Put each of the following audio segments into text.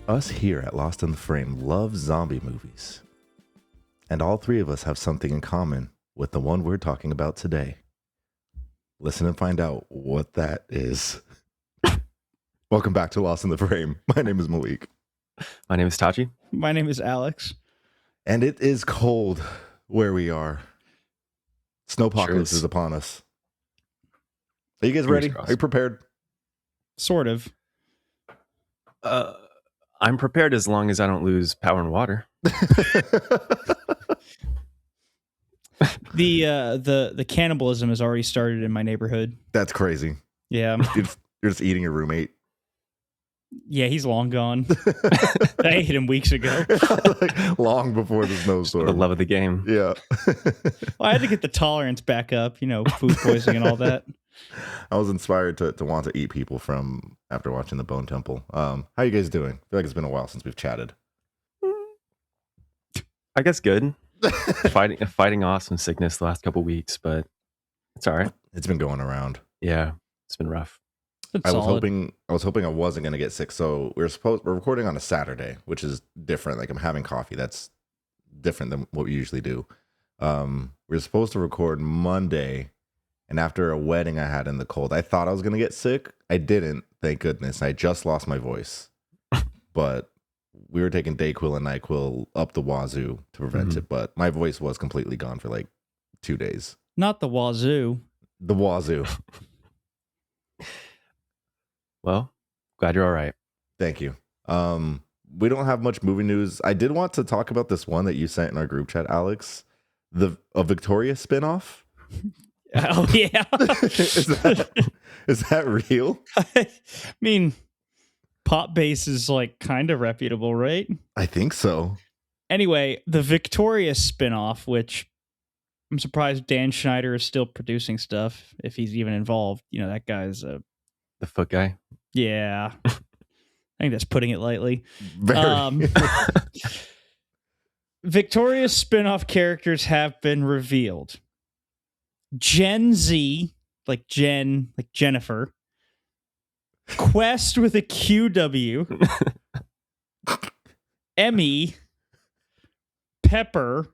Us here at Lost in the Frame love zombie movies. And all three of us have something in common with the one we're talking about today. Listen and find out what that is. Welcome back to Lost in the Frame. My name is Malik. My name is Tachi. My name is Alex. And it is cold where we are. Snowpocalypse is upon us. Are you guys ready? Are you prepared? Sort of. I'm prepared as long as I don't lose power and water. The cannibalism has already started in my neighborhood. That's crazy. Yeah. You're just eating your roommate. Yeah, he's long gone. I ate him weeks ago. Like, long before the snowstorm. The love of the game. Yeah. Well, I had to get the tolerance back up, food poisoning and all that. I was inspired to want to eat people from after watching The Bone Temple. How you guys doing? I feel like it's been a while since we've chatted. I guess good. fighting off some sickness the last couple weeks, but it's all right. It's been going around. Yeah, it's been rough. I was hoping I wasn't going to get sick. So we're recording on a Saturday, which is different. Like, I'm having coffee. That's different than what we usually do. We're supposed to record Monday, and after a wedding I had in the cold, I thought I was going to get sick. I didn't, thank goodness. I just lost my voice. But we were taking Dayquil and NyQuil up the wazoo to prevent it. But my voice was completely gone for like 2 days. Not the wazoo. The wazoo. Well, glad you're all right. Thank you. We don't have much movie news. I did want to talk about this one that you sent in our group chat, Alex. A Victoria spinoff. Oh yeah. Is that real? I mean, Pop Base is like kind of reputable, right? I think so. Anyway, the Victoria spinoff, which I'm surprised Dan Schneider is still producing stuff if he's even involved. That guy's the foot guy. Yeah. I think that's putting it lightly. Very. Victoria's spin-off characters have been revealed. Gen Z, like Jen, like Jennifer. Quest with a QW. Emmy. Pepper.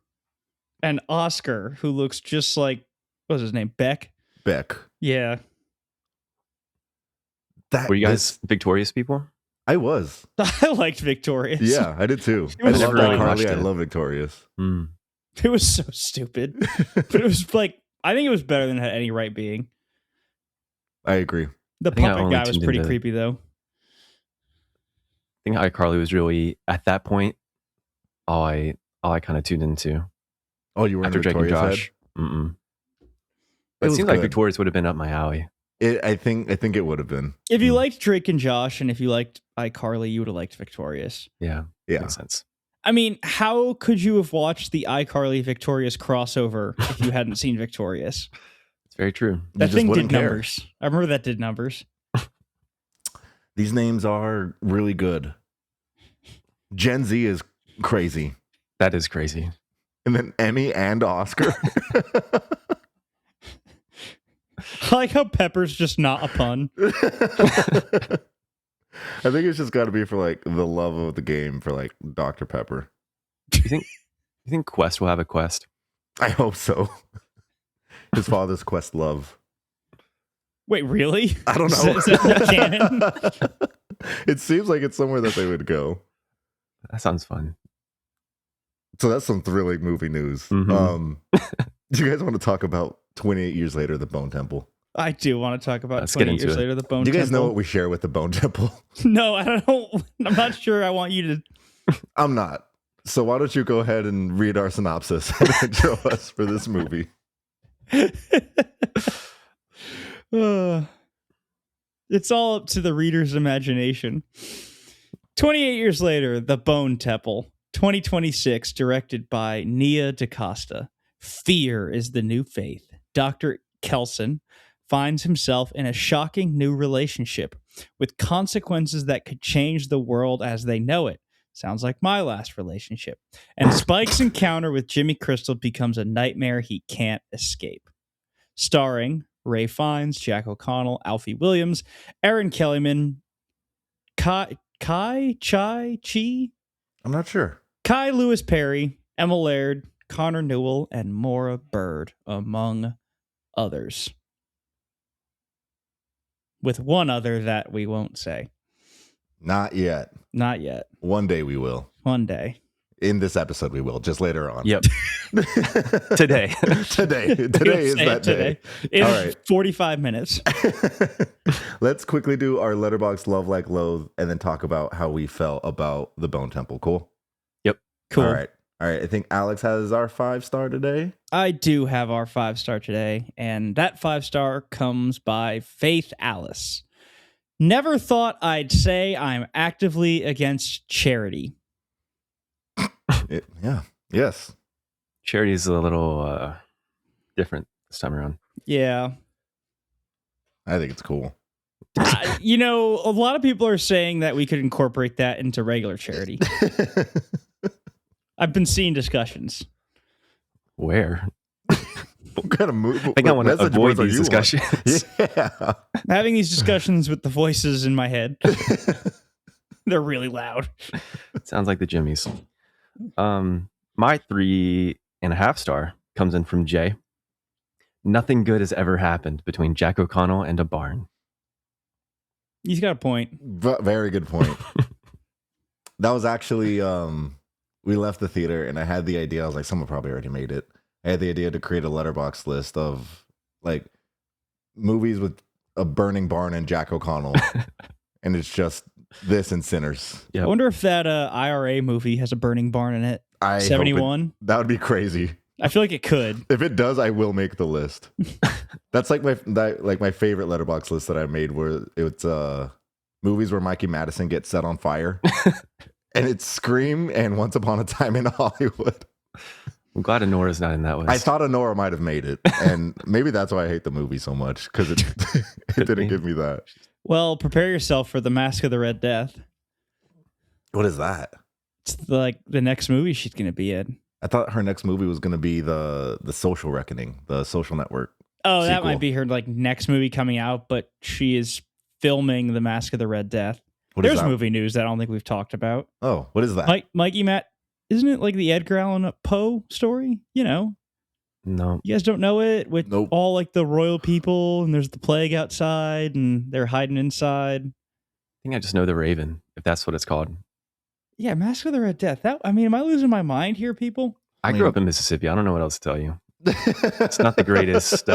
And Oscar, who looks just like, what's his name? Beck? Beck. Yeah. Were you guys Victorious people? I was. I liked Victorious. Yeah, I did too. I love really Carly. I watched it. love Victorious. It was so stupid. But it was like, I think it was better than it had any right being. I agree. The think I puppet only guy was tuned pretty into- creepy, though. I think iCarly was really, at that point, all I kind of tuned into. Oh, you were After in Drake and Victoria's Josh. head? It was seems like good. Victorious would have been up my alley. I think it would have been. If you liked Drake and Josh, and if you liked iCarly, you would have liked Victorious. Yeah, Yeah. makes sense. I mean, how could you have watched the iCarly Victorious crossover if you hadn't seen Victorious? It's very true. That just thing did wouldn't care. numbers. I remember that did numbers. These names are really good. Gen Z is crazy. That is crazy. And then Emmy and Oscar. I like how Pepper's just not a pun. I think it's just got to be for like the love of the game for like Dr. Pepper. You think Quest will have a quest? I hope so. His father's Questlove. Wait, really? I don't know. Is that canon? It seems like it's somewhere that they would go. That sounds fun. So that's some thrilling movie news. Mhm. Do you guys want to talk about 28 years later, the Bone Temple? I do want to talk about Let's get 20 into years it. later, the Bone Do you guys know Temple. what we share with the Bone Temple? No, I don't. I'm not sure I want you to. I'm not. So why don't you go ahead and read our synopsis and intro us for this movie? It's all up to the reader's imagination. 28 years later, The Bone Temple, 2026, directed by Nia DaCosta. Fear is the new faith. Dr. Kelson finds himself in a shocking new relationship with consequences that could change the world as they know it. Sounds like my last relationship. And Spike's encounter with Jimmy Crystal becomes a nightmare he can't escape. Starring Ray Fiennes, Jack O'Connell, Alfie Williams, Aaron Kellyman, Kai Chai Chi? I'm not sure. Kai Lewis Perry, Emma Laird, Connor Newell, and Maura Bird, among others. With one other that we won't say. Not yet. Not yet. One day we will. One day. In this episode, we will. Just later on. Yep. Today. Today We'll is say that it today. day. In All right. 45 minutes. Let's quickly do our Letterboxd Love Like Loathe and then talk about how we felt about the Bone Temple. Cool? Cool. All right. I think Alex has our 5-star today. I do have our 5-star today, and that 5-star comes by Faith Alice. Never thought I'd say I'm actively against charity. Yeah. Yes. Charity is a little different this time around. Yeah. I think it's cool. A lot of people are saying that we could incorporate that into regular charity. I've been seeing discussions. Where? What kind of move? I think I want to avoid these discussions. Yeah. I'm having these discussions with the voices in my head. They're really loud. Sounds like the Jimmies. My 3.5 star comes in from Jay. Nothing good has ever happened between Jack O'Connell and a barn. He's got a point. Very good point. That was actually we left the theater and I had the idea. I was like, someone probably already made it. I had the idea to create a letterbox list of like movies with a burning barn and Jack O'Connell. And it's just this and Sinners. Yep. I wonder if that IRA movie has a burning barn in it. I hope 71. that would be crazy. I feel like it could. If it does, I will make the list. That's like my favorite letterbox list that I made, where it's movies where Mikey Madison gets set on fire, and it's Scream and Once Upon a Time in Hollywood. I'm glad Honora's not in that list. I thought Honora might have made it, and maybe that's why I hate the movie so much, because it didn't give me that. Well, prepare yourself for The Mask of the Red Death. What is that? It's the next movie she's going to be in. I thought her next movie was going to be the Social Reckoning, the Social Network. Oh, that sequel. might be her next movie coming out, but she is filming The Mask of the Red Death. What is There's that? movie news that I don't think we've talked about. Oh, what is that? Mikey Matt, isn't it like the Edgar Allan Poe story? No. You guys don't know it with Nope. all like the royal people, and there's the plague outside, and they're hiding inside. I think I just know The Raven, if that's what it's called. Yeah, Mask of the Red Death. Am I losing my mind here, people? I grew up in Mississippi. I don't know what else to tell you. It's not the greatest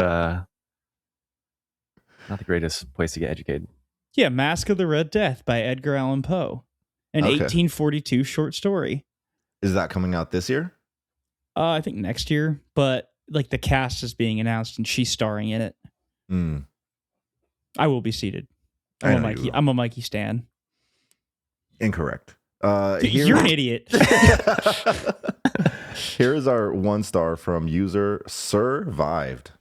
place to get educated. Yeah, Mask of the Red Death by Edgar Allan Poe, an Okay. 1842 short story. Is that coming out this year? I think next year, but like the cast is being announced and she's starring in it. Hmm. I will be seated. I I'm a know Mikey. you will. I'm a Mikey stan. Incorrect. You're an idiot. Here is our 1-star from user Survived.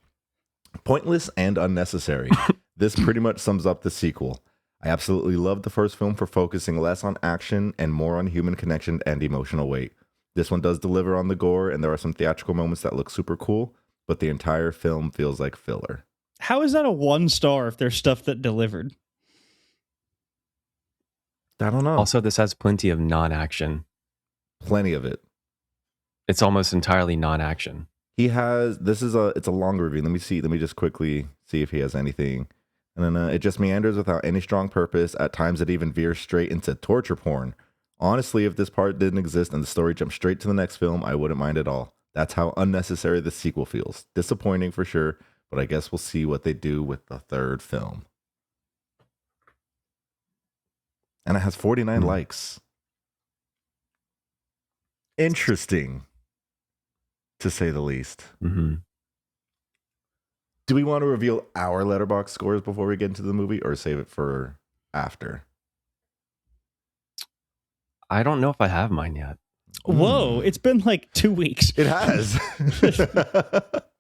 Pointless and unnecessary. This pretty much sums up the sequel. I absolutely loved the first film for focusing less on action and more on human connection and emotional weight. This one does deliver on the gore, and there are some theatrical moments that look super cool, but the entire film feels like filler. How is that a 1-star if there's stuff that delivered? I don't know. Also, this has plenty of non-action. Plenty of it. It's almost entirely non-action. He has, it's a long review. Let me just quickly see if he has anything. And then it just meanders without any strong purpose. At times it even veers straight into torture porn. Honestly, if this part didn't exist and the story jumped straight to the next film, I wouldn't mind at all. That's how unnecessary the sequel feels. Disappointing for sure, but I guess we'll see what they do with the third film. And it has 49 likes. Interesting, to say the least. Mm-hmm. Do we want to reveal our letterbox scores before we get into the movie, or save it for after? I don't know if I have mine yet. Whoa, it's been like 2 weeks. It has.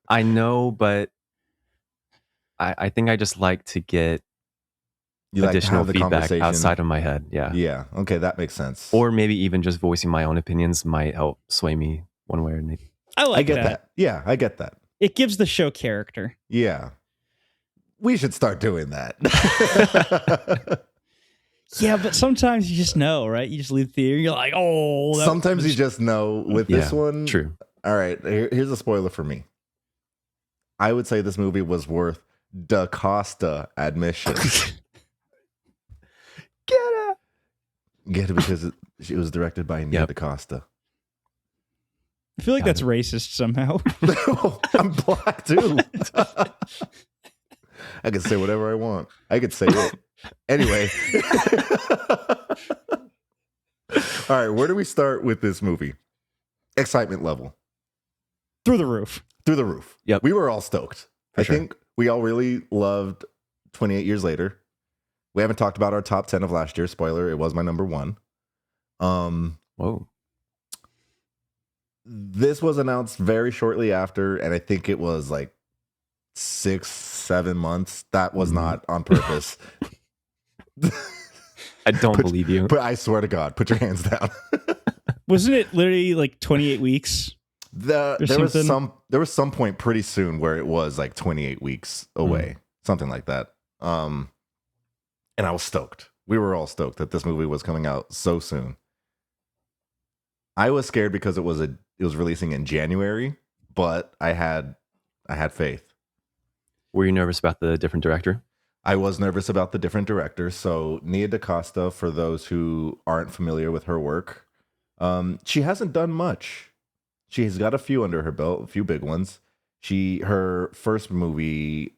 I know, but I think I just like to get You like to additional have the feedback conversation. outside of my head. Yeah. Yeah. Okay, that makes sense. Or maybe even just voicing my own opinions might help sway me one way or another. I like I get that. Yeah, I get that. It gives the show character. Yeah. We should start doing that. Yeah, but sometimes you just know, right? You just leave the theater. You're like, oh. Sometimes you just know. With this one, True. All right, here's a spoiler for me. I would say this movie was worth DaCosta admission. Get it because it was directed by Nia DaCosta. I feel like that's racist somehow. I'm black too. I can say whatever I want. I could say it. Anyway. All right, where do we start with this movie? Excitement level. Through the roof. Through the roof. Yep. We were all stoked. I think we all really loved 28 Years Later. We haven't talked about our top 10 of last year. Spoiler, it was my number one. Whoa. This was announced very shortly after, and I think it was like 6-7 months. That was not on purpose. I don't believe you. But I swear to God, put your hands down. Wasn't it literally like 28 weeks? There was some point pretty soon where it was like 28 weeks away, something like that. And I was stoked. We were all stoked that this movie was coming out so soon. I was scared because it was releasing in January, but I had faith. Were you nervous about the different director? I was nervous about the different director. So Nia DaCosta, for those who aren't familiar with her work, she hasn't done much. She's got a few under her belt, a few big ones. Her first movie,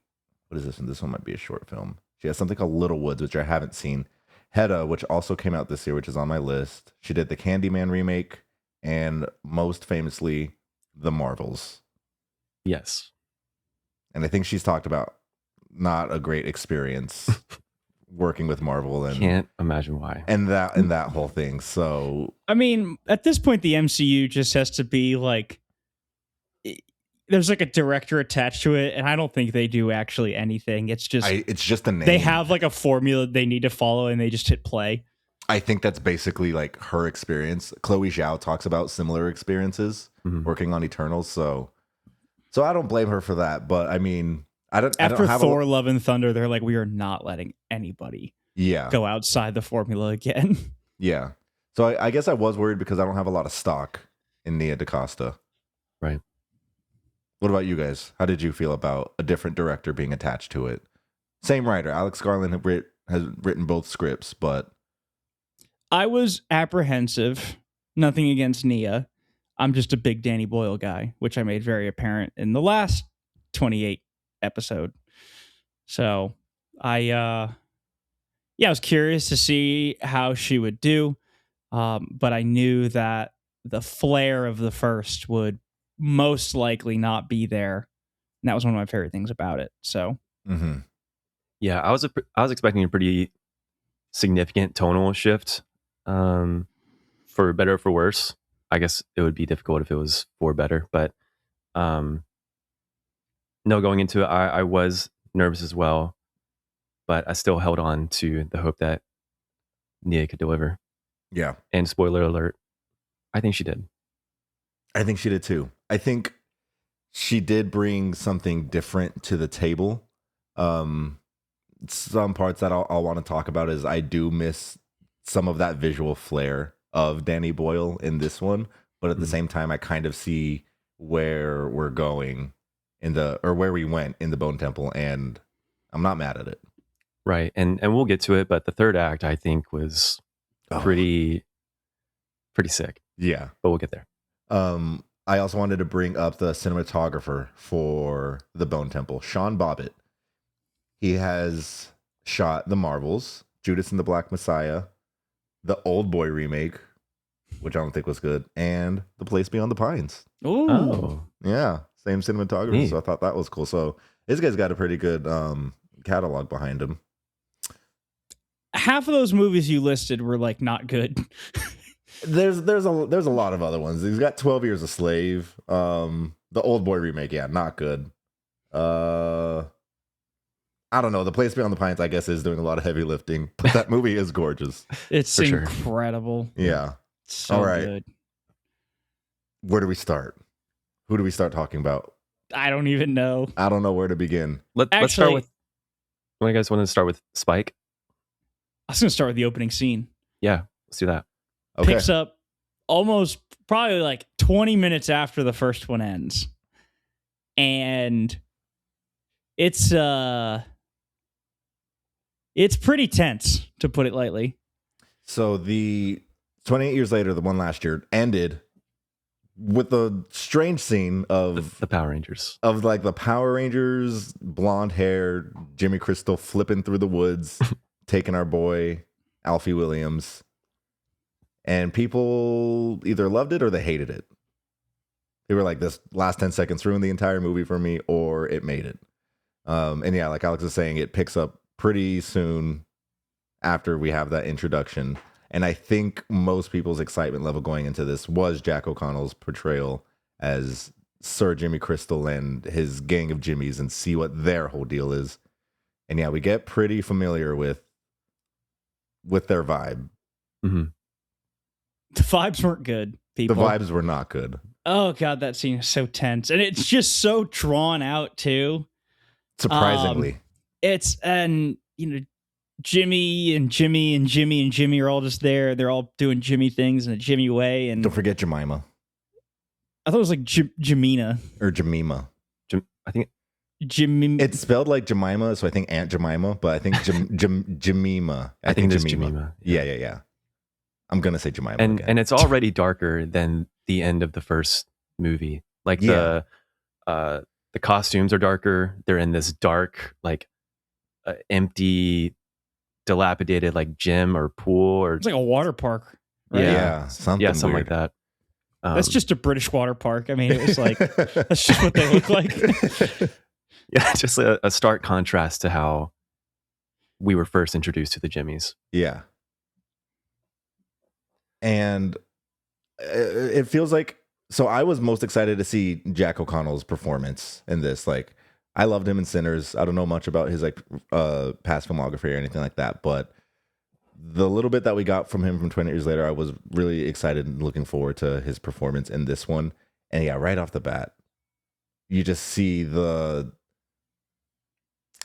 what is this one? This one might be a short film. She has something called Little Woods, which I haven't seen. Hedda, which also came out this year, which is on my list. She did the Candyman remake, and most famously, The Marvels. Yes. And I think she's talked about not a great experience working with Marvel, and can't imagine why. And that whole thing. So I mean, at this point, the MCU just has to be like, there's like a director attached to it, and I don't think they do actually anything. It's just a name. They have like a formula they need to follow, and they just hit play. I think that's basically like her experience. Chloe Zhao talks about similar experiences working on Eternals, so I don't blame her for that. But I mean, After Thor: Love and Thunder, they're like, we are not letting anybody go outside the formula again. Yeah. So I guess I was worried because I don't have a lot of stock in Nia DaCosta. Right. What about you guys? How did you feel about a different director being attached to it? Same writer. Alex Garland has written both scripts, but I was apprehensive. Nothing against Nia. I'm just a big Danny Boyle guy, which I made very apparent in the last 28 episode. So I was curious to see how she would do. But I knew that the flair of the first would most likely not be there. And that was one of my favorite things about it. So, yeah, I was expecting a pretty significant tonal shift, for better or for worse. I guess it would be difficult if it was for better, but no, going into it, I was nervous as well, but I still held on to the hope that Nia could deliver. Yeah. And spoiler alert, I think she did. I think she did too. I think she did bring something different to the table. Some parts that I'll want to talk about is I do miss some of that visual flair of Danny Boyle in this one, but at the same time, I kind of see where we're going where we went in the Bone Temple, and I'm not mad at it. Right, and we'll get to it, but the third act I think was pretty sick. Yeah, but we'll get there. I also wanted to bring up the cinematographer for the Bone Temple, Sean Bobbitt. He has shot The Marvels, Judas and the Black Messiah, the Old Boy remake, which I don't think was good, and The Place Beyond the Pines. Ooh. Oh, yeah, same cinematographer. Neat. So I thought that was cool. So this guy's got a pretty good catalog behind him. Half of those movies you listed were like not good. There's a lot of other ones. He's got 12 Years a Slave. The Old Boy remake, yeah, not good. I don't know. The Place Beyond the Pines, I guess, is doing a lot of heavy lifting, but that movie is gorgeous. It's For sure. incredible. Yeah. So All right. good. Where do we start? Who do we start talking about? I don't even know. I don't know where to begin. let's start Actually- with. You guys want to start with Spike? I was gonna start with the opening scene. Yeah, let's do that. Okay. Picks up almost probably like 20 minutes after the first one ends. And it's pretty tense, to put it lightly. So the 28 years later, the one last year, ended with a strange scene of The Power Rangers. of like the Power Rangers, blonde hair, Jimmy Crystal flipping through the woods, taking our boy Alfie Williams. And people either loved it or they hated it. They were like, this last 10 seconds ruined the entire movie for me, or it made it. And yeah, like Alex is saying, it picks up pretty soon after we have that introduction. And I think most people's excitement level going into this was Jack O'Connell's portrayal as Sir Jimmy Crystal and his gang of Jimmies, and see what their whole deal is. And yeah, we get pretty familiar with their vibe. Mm-hmm. The vibes weren't good, people. The vibes were not good. Oh god, that scene is so tense, and it's just so drawn out too. Surprisingly. And Jimmy and Jimmy and Jimmy and Jimmy are all just there. They're all doing Jimmy things in a Jimmy way. And Don't forget Jemima. I thought it was like Jemina. Or Jemima. I think Jimmy. It's spelled like Jemima, so I think Aunt Jemima, but I think Jemima. I think it is Jemima. Yeah. I'm going to say Jemima and again. and it's already darker than the end of the first movie. Like Yeah. the costumes are darker. They're in this dark, like empty, dilapidated like gym or pool or It's like a water park. Right? Yeah, something something weird. like that. That's just a British water park. I mean, it was like that's just what they look like. yeah, just a stark contrast to how we were first introduced to the Jimmies. Yeah. And it feels like, so I was most excited to see Jack O'Connell's performance in this. Like, I loved him in Sinners. I don't know much about his like past filmography or anything like that, but the little bit that we got from him from 20 years later, I was really excited and looking forward to his performance in this one. And yeah, right off the bat, you just see I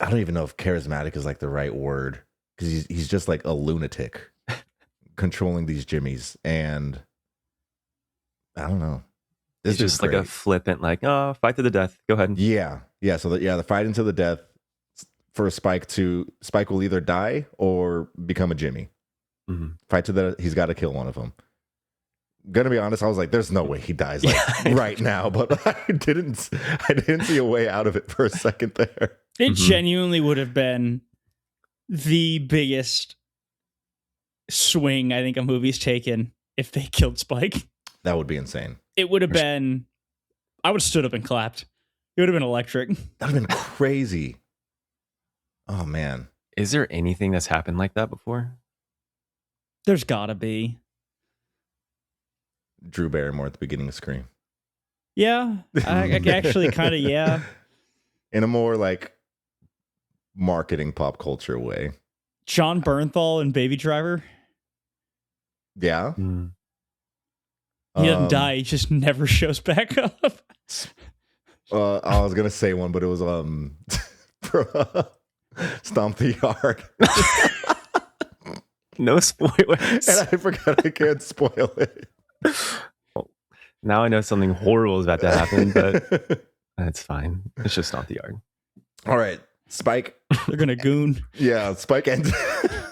don't even know if charismatic is like the right word, because he's just like a lunatic controlling these Jimmies. And I don't know. It's just like a flippant, like, oh, fight to the death. Go ahead. Yeah. So the fight into the death for Spike will either die or become a Jimmy. Mm-hmm. Fight to the, he's got to kill one of them. Gonna be honest, I was like, there's no way he dies right now, but I didn't see a way out of it for a second there. It genuinely would have been the biggest swing I think a movie's taken if they killed Spike. That would be insane. It would have been, I would have stood up and clapped. It would have been electric. That would have been crazy. Oh man. Is there anything that's happened like that before? There's gotta be. Drew Barrymore at the beginning of Scream. Yeah, I actually kind of, yeah. In a more like marketing pop culture way. John Bernthal in Baby Driver. Yeah. Mm. He doesn't die. He just never shows back up. I was gonna say one, but it was Stomp the Yard. No spoilers. And I forgot I can't spoil it. Well, now I know something horrible is about to happen, but that's fine. It's just not the yard. All right, Spike. They're gonna goon. Yeah, Spike and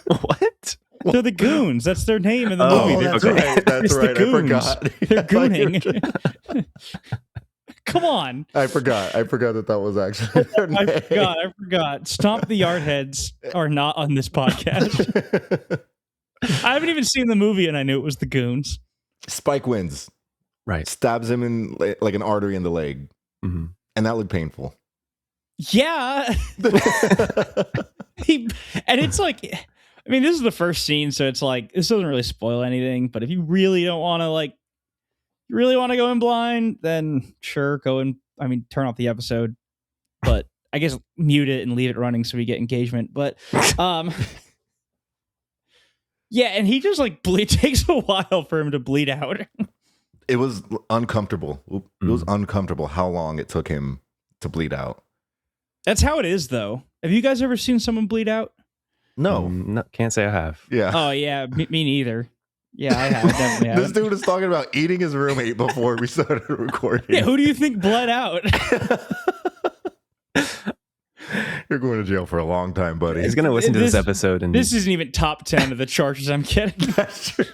What? They're the goons. That's their name in the oh, movie. that's okay. right. That's It's the right. I goons. forgot. They're gooning. Come on. I forgot that was actually their name. I forgot. Stomp the Yardheads are not on this podcast. I haven't even seen the movie and I knew it was the goons. Spike wins. Right. Stabs him in like an artery in the leg, Mm-hmm. and that looked painful. Yeah. And it's like, I mean, this is the first scene, so it's like, this doesn't really spoil anything, but if you really don't want to go in blind, then sure, turn off the episode, but I guess mute it and leave it running so we get engagement. But, yeah, and he just like it takes a while for him to bleed out. It was uncomfortable. It was uncomfortable how long it took him to bleed out. That's how it is, though. Have you guys ever seen someone bleed out? No. Can't say I have. Yeah. Oh yeah, me neither. Yeah, I have definitely. This Haven't. dude is talking about eating his roommate before we started recording. Yeah, who do you think bled out? You're going to jail for a long time, buddy. He's gonna listen to this episode and This isn't even top 10 of the charges I'm getting. That's true.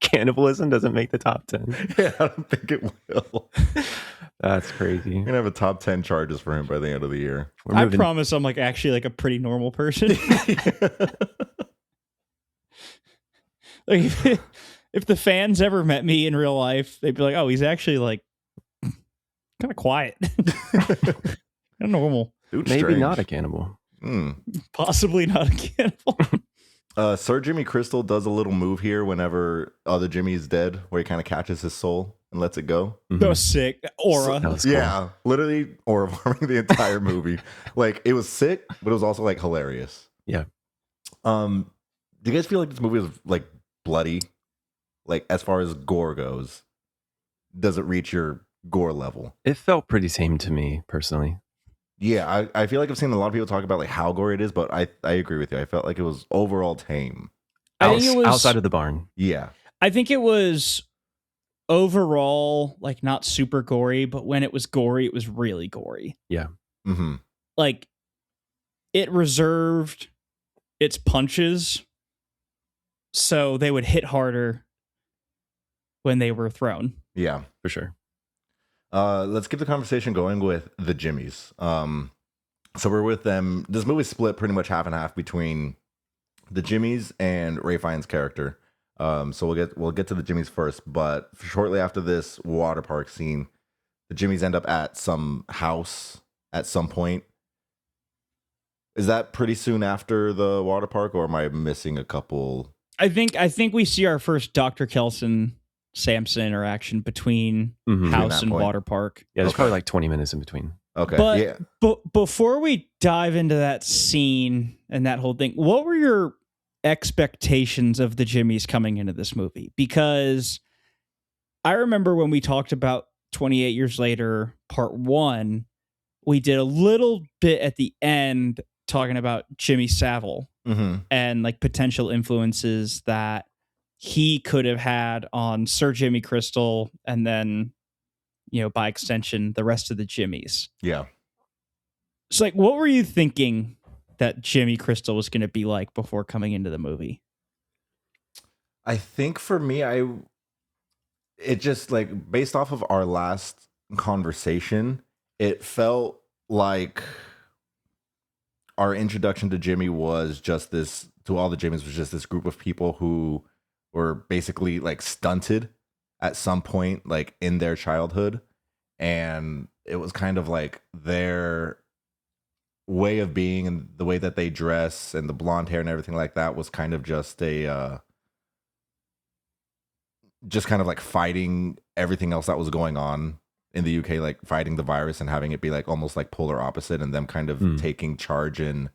cannibalism doesn't make the top 10. Yeah, I don't think it will. That's crazy. You're gonna have a top 10 charges for him by the end of the year. We're I moving. promise I'm like actually like a pretty normal person. Like if the fans ever met me in real life, they'd be like, "Oh, he's actually like kind of quiet, kind of normal, Dude, Maybe strange. not a cannibal. possibly not a cannibal." Sir Jimmy Crystal does a little move here whenever other Jimmy is dead, where he kind of catches his soul and lets it go. That was sick. Aura. That was cool. Yeah, literally aura farming the entire movie. Like it was sick, but it was also like hilarious. Yeah. Do you guys feel like this movie was like bloody? Like as far as gore goes, does it reach your gore level? It felt pretty tame to me personally. Yeah, I feel like I've seen a lot of people talk about like how gory it is, but I agree with you. I felt like it was overall tame. I think it was Outside of the barn. Yeah. I think it was overall like not super gory, but when it was gory, it was really gory. Mm-hmm. Like it reserved its punches so they would hit harder when they were thrown. Yeah. For sure. Let's keep the conversation going with the Jimmies. So we're with them. This movie split pretty much half and half between the Jimmies and Ray Fiennes' character. So we'll get to the Jimmies first, but shortly after this water park scene, the Jimmies end up at some house at some point. Is that pretty soon after the water park, or am I missing a couple? I think we see our first Dr. Kelson Samson interaction between Mhm. house that and point. water park. Yeah, there's Okay. probably like 20 minutes in between. Okay. But yeah. before we dive into that scene and that whole thing, what were your expectations of the Jimmies coming into this movie? Because I remember when we talked about 28 Years Later, part 1, we did a little bit at the end talking about Jimmy Savile Mm-hmm. and like potential influences that he could have had on Sir Jimmy Crystal and then, you know, by extension, the rest of the Jimmies. Yeah. So, like, what were you thinking that Jimmy Crystal was going to be like before coming into the movie? I think for me, it just like based off of our last conversation, it felt like our introduction to Jimmy was just this, to all the Jimmys, was just this group of people who were basically like stunted at some point, like in their childhood. And it was kind of like their way of being and the way that they dress and the blonde hair and everything like that was kind of just just kind of like fighting everything else that was going on in the UK, like fighting the virus and having it be like almost like polar opposite, and them kind of taking charge in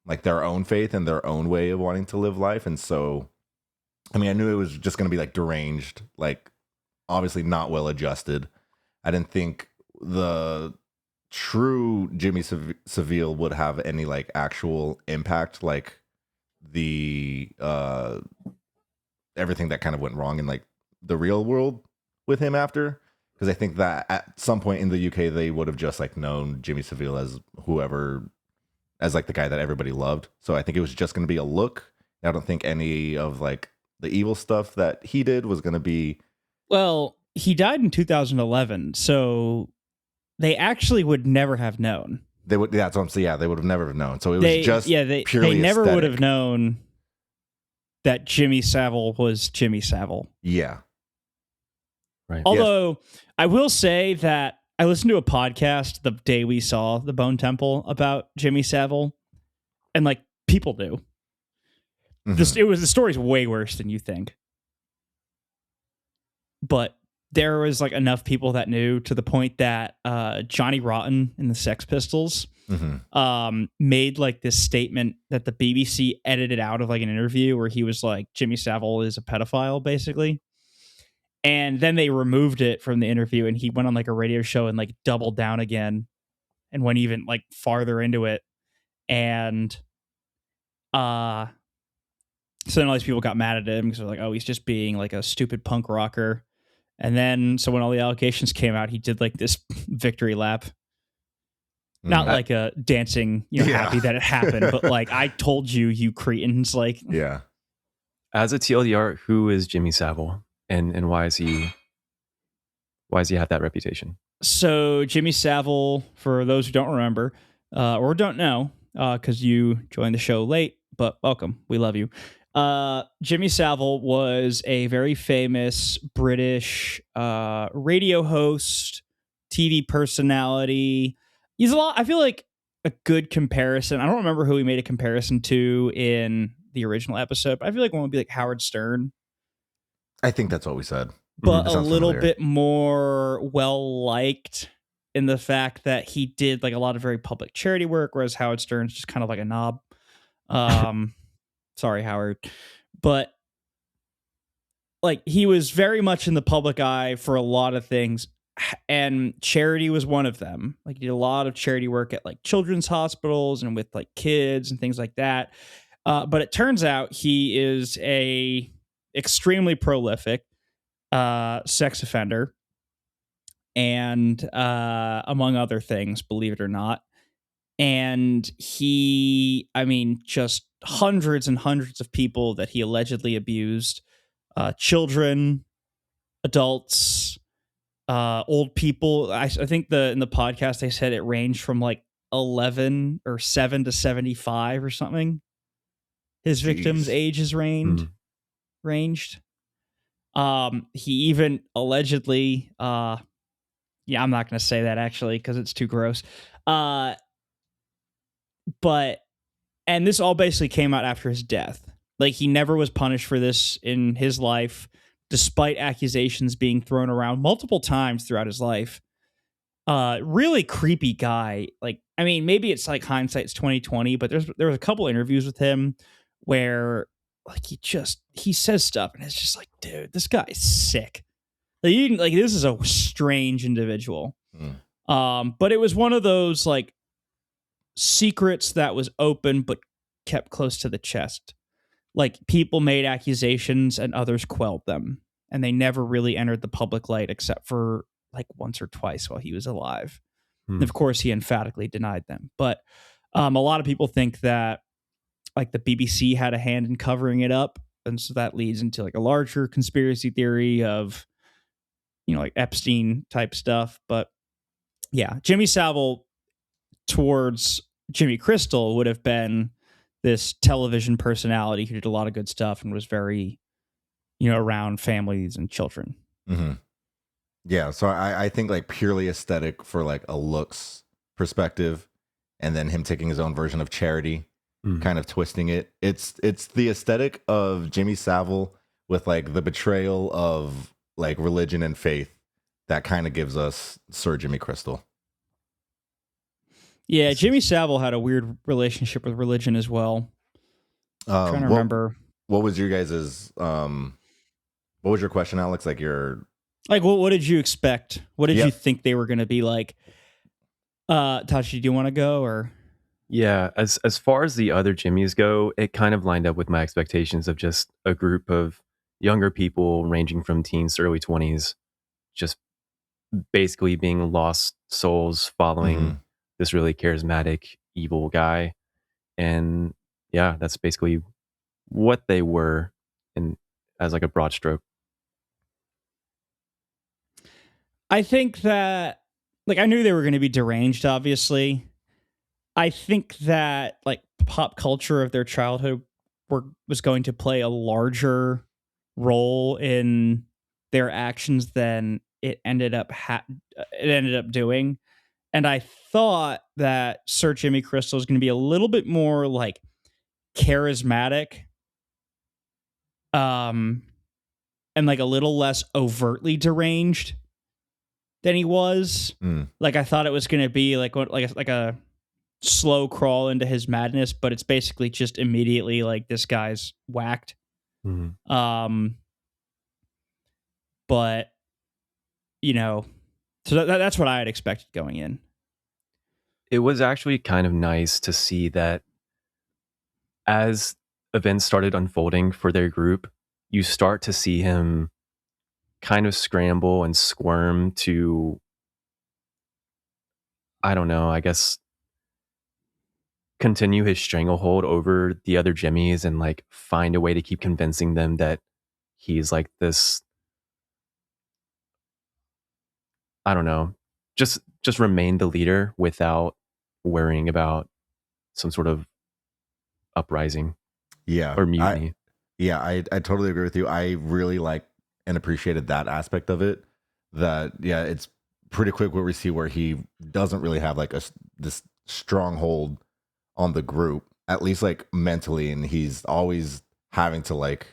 like their own faith and their own way of wanting to live life. And so, I mean, I knew it was just going to be like deranged, like obviously not well adjusted. I didn't think the true Jimmy Savile would have any like actual impact, like the everything that kind of went wrong in like the real world with him after. Because I think that at some point in the UK, they would have just like known Jimmy Savile as whoever, as like the guy that everybody loved. So I think it was just going to be a look. I don't think any of like the evil stuff that he did was going to be. Well, he died in 2011, so they actually would never have known. They would. That's what I'm saying. Yeah, they would have never have known. So it was just they purely never would have aesthetic. known that Jimmy Savile was Jimmy Savile. Yeah. Right. Although I will say that I listened to a podcast the day we saw the Bone Temple about Jimmy Savile, and like people do. Mhm. The story's way worse than you think. But there was like enough people that knew, to the point that Johnny Rotten in the Sex Pistols Mhm. made like this statement that the BBC edited out of like an interview where he was like, Jimmy Savile is a pedophile, basically. And then they removed it from the interview, and he went on like a radio show and like doubled down again and went even like farther into it. And So then all these people got mad at him because they're like, oh, he's just being like a stupid punk rocker. And then, so when all the allegations came out, he did like this victory lap. Not like a dancing, happy that it happened, but like, I told you, you cretins. Like, Yeah. As a TLDR, who is Jimmy Savile, and why does he have that reputation? So Jimmy Savile, for those who don't remember or don't know, because you joined the show late, but welcome, we love you. Jimmy Savile was a very famous British radio host, TV personality. He's I feel like a good comparison. I don't remember who he made a comparison to in the original episode, but I feel like one would be like Howard Stern. I think that's what we said. But a little bit more well-liked in the fact that he did like a lot of very public charity work, whereas Howard Stern's just kind of like a knob. Sorry, Howard. But like he was very much in the public eye for a lot of things, and charity was one of them. Like he did a lot of charity work at like children's hospitals and with like kids and things like that. But it turns out he is a extremely prolific sex offender, and among other things, believe it or not. And just hundreds and hundreds of people that he allegedly abused, children, adults, old people. I think in the podcast they said it ranged from like 11 or 7 to 75 or something. His victims' ages ranged. He even allegedly, I'm not going to say that actually because it's too gross. And this all basically came out after his death. Like he never was punished for this in his life, despite accusations being thrown around multiple times throughout his life. Really creepy guy. Like, I mean, maybe it's like hindsight's 2020, but there was a couple interviews with him where like he says stuff and it's just like, dude, this guy is sick. Like this is a strange individual. But it was one of those like secrets that was open but kept close to the chest. Like people made accusations and others quelled them, and they never really entered the public light except for like once or twice while he was alive. And of course he emphatically denied them. But a lot of people think that like the BBC had a hand in covering it up, and so that leads into like a larger conspiracy theory of like Epstein type stuff. But yeah, Jimmy Savile towards Jimmy Crystal would have been this television personality who did a lot of good stuff and was very, around families and children. Mm-hmm. Yeah, so I think like purely aesthetic for like a looks perspective, and then him taking his own version of charity, kind of twisting it. It's the aesthetic of Jimmy Savile with like the betrayal of like religion and faith that kind of gives us Sir Jimmy Crystal. Yeah, Jimmy Savile had a weird relationship with religion as well. I'm trying to remember. What was your guys's what was your question, Alex? Like what did you expect? What did you think they were going to be like? Tachi, do you want to go or? Yeah, as far as the other Jimmys go, it kind of lined up with my expectations of just a group of younger people ranging from teens to early 20s, just basically being lost souls following this really charismatic, evil guy. And yeah, that's basically what they were as like a broad stroke. I think that, like, I knew they were going to be deranged, obviously. I think that, like, pop culture of their childhood was going to play a larger role in their actions than it ended up doing. And I thought that Sir Jimmy Crystal is going to be a little bit more, like, charismatic, and, like, a little less overtly deranged than he was. Like I thought it was going to be like a slow crawl into his madness, but it's basically just immediately like this guy's whacked. But so that's what I had expected going in. It was actually kind of nice to see that as events started unfolding for their group, you start to see him kind of scramble and squirm to, I don't know, I guess continue his stranglehold over the other Jimmies and like find a way to keep convincing them that he's like this, I don't know, just remain the leader without worrying about some sort of uprising Yeah. or mutiny. I totally agree with you. I really like and appreciated that aspect of it. That, yeah, it's pretty quick where we see where he doesn't really have like this stronghold on the group, at least like mentally, and he's always having to like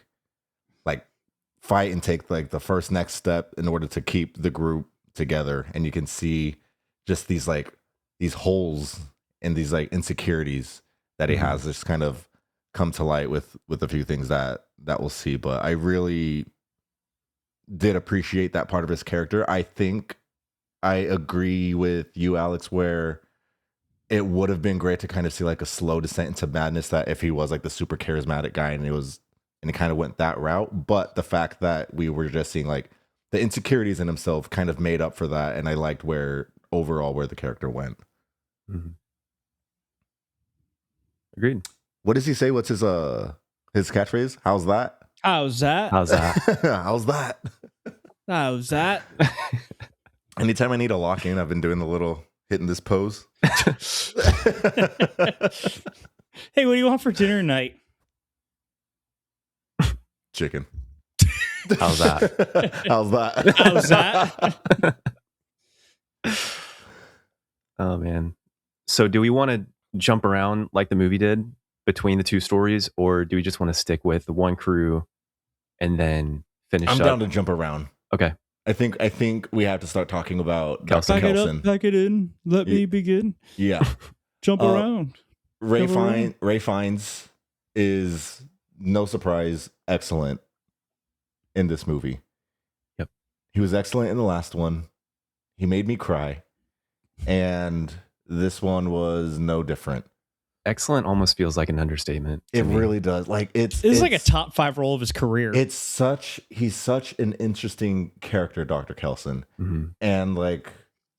fight and take like the first next step in order to keep the group together. And you can see just these holes and these like insecurities that he has just kind of come to light with a few things that we'll see. But I really did appreciate that part of his character. I think I agree with you, Alex, where it would have been great to kind of see like a slow descent into madness, that if he was like the super charismatic guy and it kind of went that route. But the fact that we were just seeing like the insecurities in himself kind of made up for that. And I liked where the character went. Mm-hmm. Agreed. What does he say? What's his catchphrase? How's that? How's that? How's that? How's that? How's that? Anytime I need a lock in, I've been doing the little hitting this pose. Hey, what do you want for dinner tonight? Chicken. How's that? How's that? How's that? Oh man. So do we want to jump around like the movie did between the two stories, or do we just want to stick with the one crew and then finish I'm up? down to jump around. Okay. I think we have to start talking about Dr. Back it Kelson. up, back it in. Let me begin. Yeah. Jump around. Ray Jump around. Fiennes is, no surprise, excellent in this movie. Yep. He was excellent in the last one. He made me cry. And this one was no different. Excellent almost feels like an understatement. It really does. Like It's like a top 5 role of his career. He's such an interesting character, Dr. Kelson. Mm-hmm. And like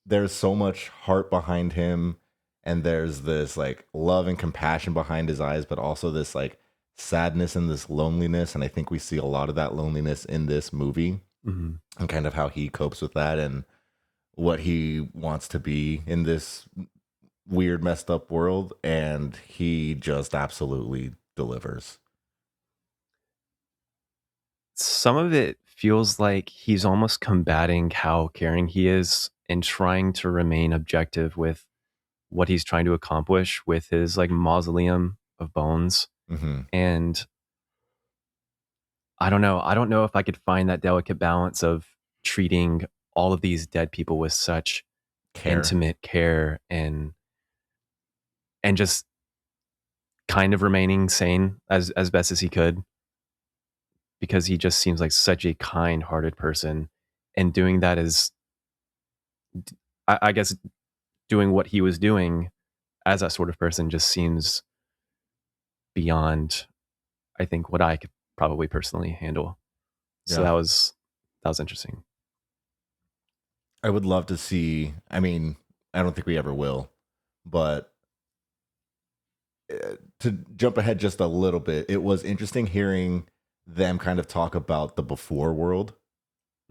there's so much heart behind him, and there's this like love and compassion behind his eyes, but also this like sadness and this loneliness. And I think we see a lot of that loneliness in this movie, Mm-hmm. and kind of how he copes with that and what he wants to be in this weird, messed up world. And he just absolutely delivers. Some of it feels like he's almost combating how caring he is and trying to remain objective with what he's trying to accomplish with his like mausoleum of bones. Mm-hmm. And I don't know if I could find that delicate balance of treating all of these dead people with such intimate care and just kind of remaining sane as best as he could, because he just seems like such a kind-hearted person, and doing that is, I guess, doing what he was doing as that sort of person just seems beyond, I think, what I could probably personally handle. So Yeah. that was interesting. I would love to see, I mean, I don't think we ever will, but to jump ahead just a little bit, it was interesting hearing them kind of talk about the before world,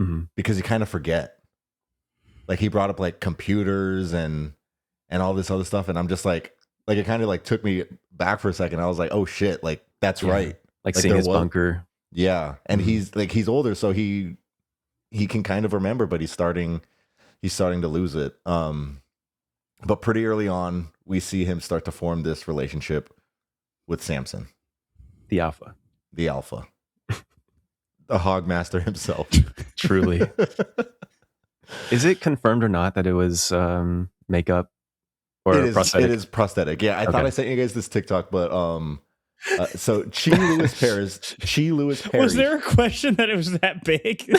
Mm-hmm. because you kind of forget. Like he brought up like computers and all this other stuff, and I'm just like it kind of like took me back for a second. I was like, oh shit, like that's right. Like seeing there his was- bunker. Yeah, and Mhm. he's older, so he can kind of remember, but he's starting to lose it. But pretty early on, we see him start to form this relationship with Samson, The alpha. the alpha, the Hogmaster himself. Truly. Is it confirmed or not that it was makeup or prosthetic? It is prosthetic. Yeah, I thought Okay. I sent you guys this TikTok, but so Chi Lewis Perry. Was there a question that it was that big?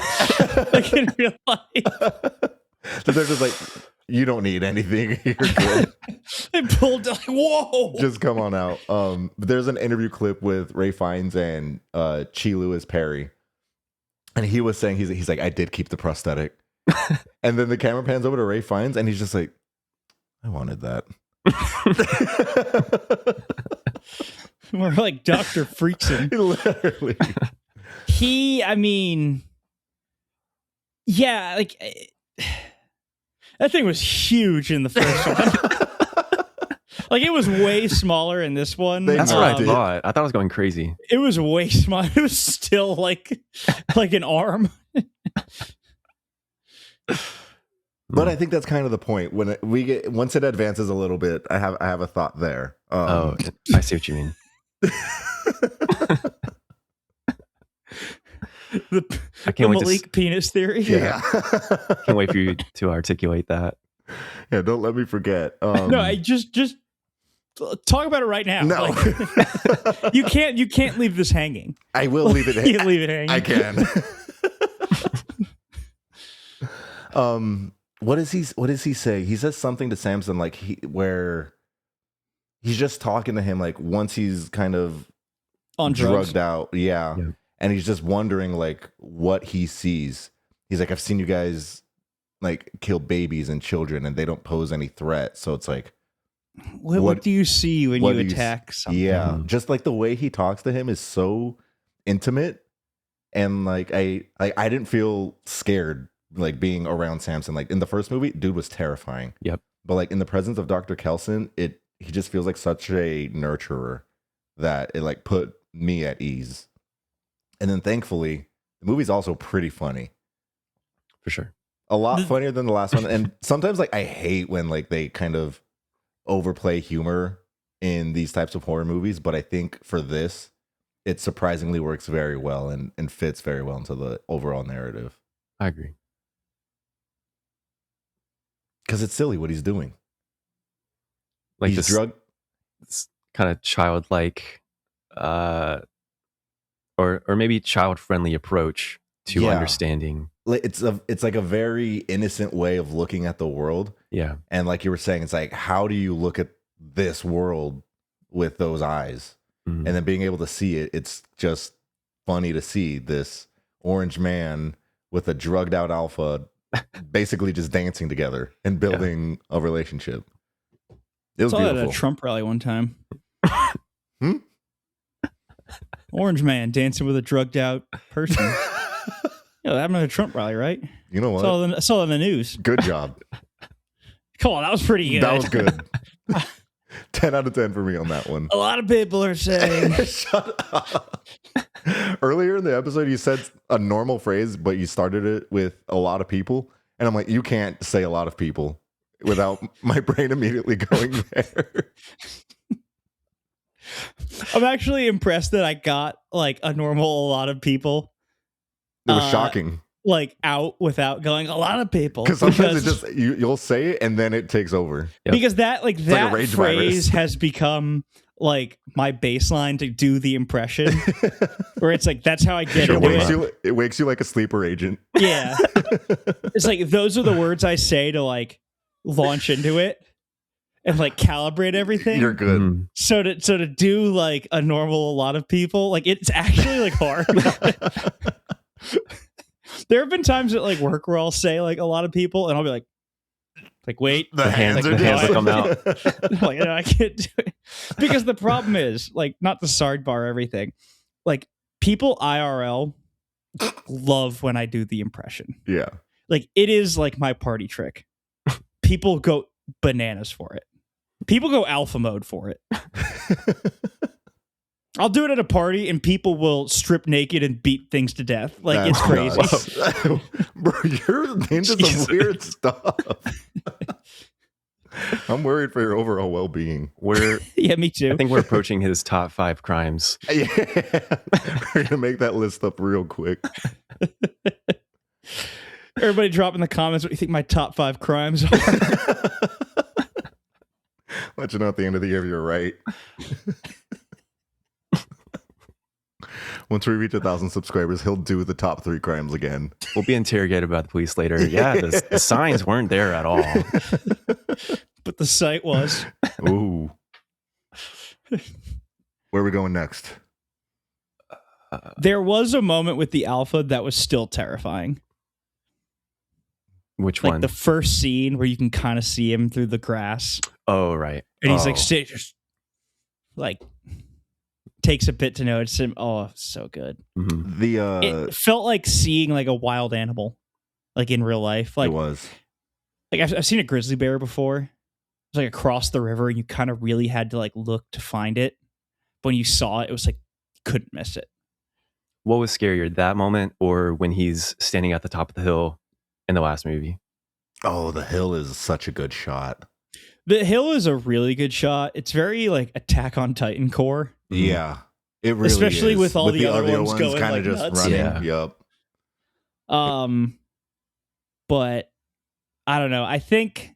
Like in real life? So they're just like, You don't need anything. You're good. They pulled like, whoa. Just come on out. There's an interview clip with Ray Fiennes and Chi Lewis Perry, and he was saying he's like, I did keep the prosthetic, and then the camera pans over to Ray Fiennes, and he's just like, I wanted that. More like Dr. Freakson. Literally. I mean, yeah, like that thing was huge in the first one. Like it was way smaller in this one. That's That's what I did. thought. I thought I was going crazy. It was way smaller. It was still like an arm. But I think that's kind of the point. When once it advances a little bit, I have a thought there. Oh, I see what you mean. The I can't wait to Malik penis theory. yeah. can't wait for you to articulate that. Yeah, don't let me forget. No, I just talk about it right now. No. Like, you can't leave this hanging. I will leave it. You leave it hanging. I can. What does he say? He says something to Samson like where he's just talking to him like once he's kind of On drugs. drugged out. Yeah. Yeah. And he's just wondering like what he sees. He's like, I've seen you guys like kill babies and children and they don't pose any threat. So it's like, What do you see when what you do you attack something? yeah, just like the way he talks to him is so intimate, and like I didn't feel scared like being around Samson. Like in the first movie, dude was terrifying. Yep. But like in the presence of Dr. Kelson, he just feels like such a nurturer that it like put me at ease. And then thankfully, the movie's also pretty funny. For sure. A lot funnier than the last one. And sometimes like I hate when like they kind of overplay humor in these types of horror movies, but I think for this, it surprisingly works very well and fits very well into the overall narrative. I agree. Because it's silly what he's doing. Like he's this drugged. kind of childlike or maybe child-friendly approach to Yeah. understanding. It's like a very innocent way of looking at the world. Yeah. And like you were saying, it's like, how do you look at this world with those eyes? Mhm. And then being able to see it, it's just funny to see this orange man with a drugged out alpha basically just dancing together and building a relationship. It was I saw that beautiful. at a Trump rally one time. Hmm? Orange man dancing with a drugged out person. Yeah, that happened at a Trump rally, right? You know what? Saw it in the news. Good job. Come on, that was pretty good. That was good. 10 out of 10 for me on that one. A lot of people are saying Shut up. Earlier in the episode, you said a normal phrase, but you started it with a lot of people. And I'm like, you can't say a lot of people without my brain immediately going there. I'm actually impressed that I got like a lot of people It was shocking. like out without going a lot of people. Because sometimes it just, you'll say it and then it takes over. Yep. Because that like like that a rage phrase virus. has become like my baseline to do the impression where it's like that's how I get Sure, into why it. not? It wakes you like a sleeper agent. Yeah. It's like those are the words I say to like launch into it and like calibrate everything. You're good. Mhm. So to do like a lot of people, like it's actually like hard. There have been times at like work where I'll say like a lot of people and I'll be like wait, The hands the are hands just will come out. like no, I can't do it. Because the problem is like not the sidebar everything. Like people IRL love when I do the impression. Yeah. Like it is like my party trick. People go bananas for it. People go alpha mode for it. I'll do it at a party and people will strip naked and beat things to death. Like it's crazy. Nuts. Bro, you're into some Jesus. weird stuff. I'm worried for your overall well-being. Yeah, me too. I think we're approaching his top 5 crimes. Yeah. We're gonna make that list up real quick. Everybody drop in the comments what you think my top 5 crimes are. Let you know at the end of the year if you're right. Once we reach 1,000 subscribers, he'll do the top 3 crimes again. We'll be interrogated by the police later. Yeah, the signs weren't there at all. But the site was. Ooh. Where are we going next? There was a moment with the alpha that was still terrifying. Which Like one? the first scene where you can kind of see him through the grass. Oh, right. And he's Oh. like, just like takes a bit to notice him. Oh, so good. Mhm. The It felt like seeing like a wild animal, like in real life. Like, it was. like I've seen a grizzly bear before. It was like across the river, and you kind of really had to like look to find it. But when you saw it, it was like you couldn't miss it. What was scarier, that moment or when he's standing at the top of the hill in the last movie? Oh, the hill is such a good shot. The hill is a really good shot. It's very like Attack on Titan core. Yeah. It really Especially is. with all the other ones going, kinda like, just nuts. running. Yeah. Yup. But I don't know. I think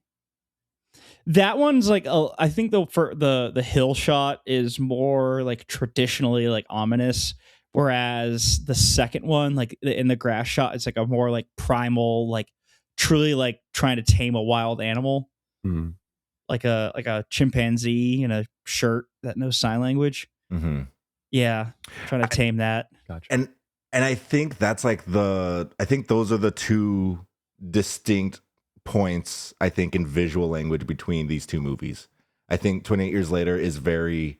that one's like I think the hill shot is more like traditionally like ominous, whereas the second one, like in the grass shot, it's like a more like primal, like truly like trying to tame a wild animal, Mhm. like a chimpanzee in a shirt that knows sign language. Mm-hmm. Yeah, trying to tame that. Gotcha. And I think that's like I think those are the two distinct points, I think, in visual language between these two movies. I think 28 Years Later is very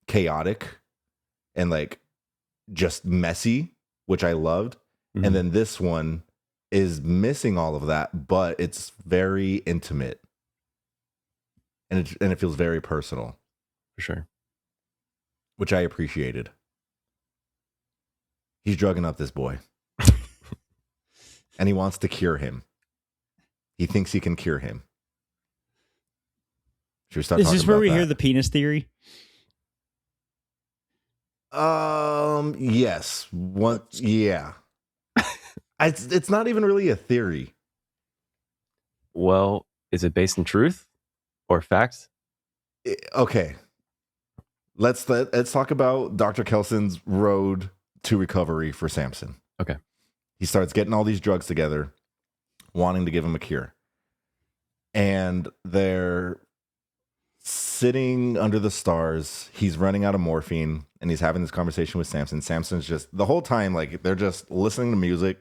chaotic and like just messy, which I loved. Mhm. And then this one is missing all of that, but it's very intimate. And it feels very personal, For sure. which I appreciated. He's drugging up this boy. And he wants to cure him. He thinks he can cure him. Should we start Is talking this where about we that? hear the penis theory? Yes. Yeah. It's not even really a theory. Well, is it based in truth or facts? Okay. Let's talk about Dr. Kelson's road to recovery for Samson. Okay. He starts getting all these drugs together, wanting to give him a cure. And they're sitting under the stars. He's running out of morphine and he's having this conversation with Samson. Samson's just the whole time, like they're just listening to music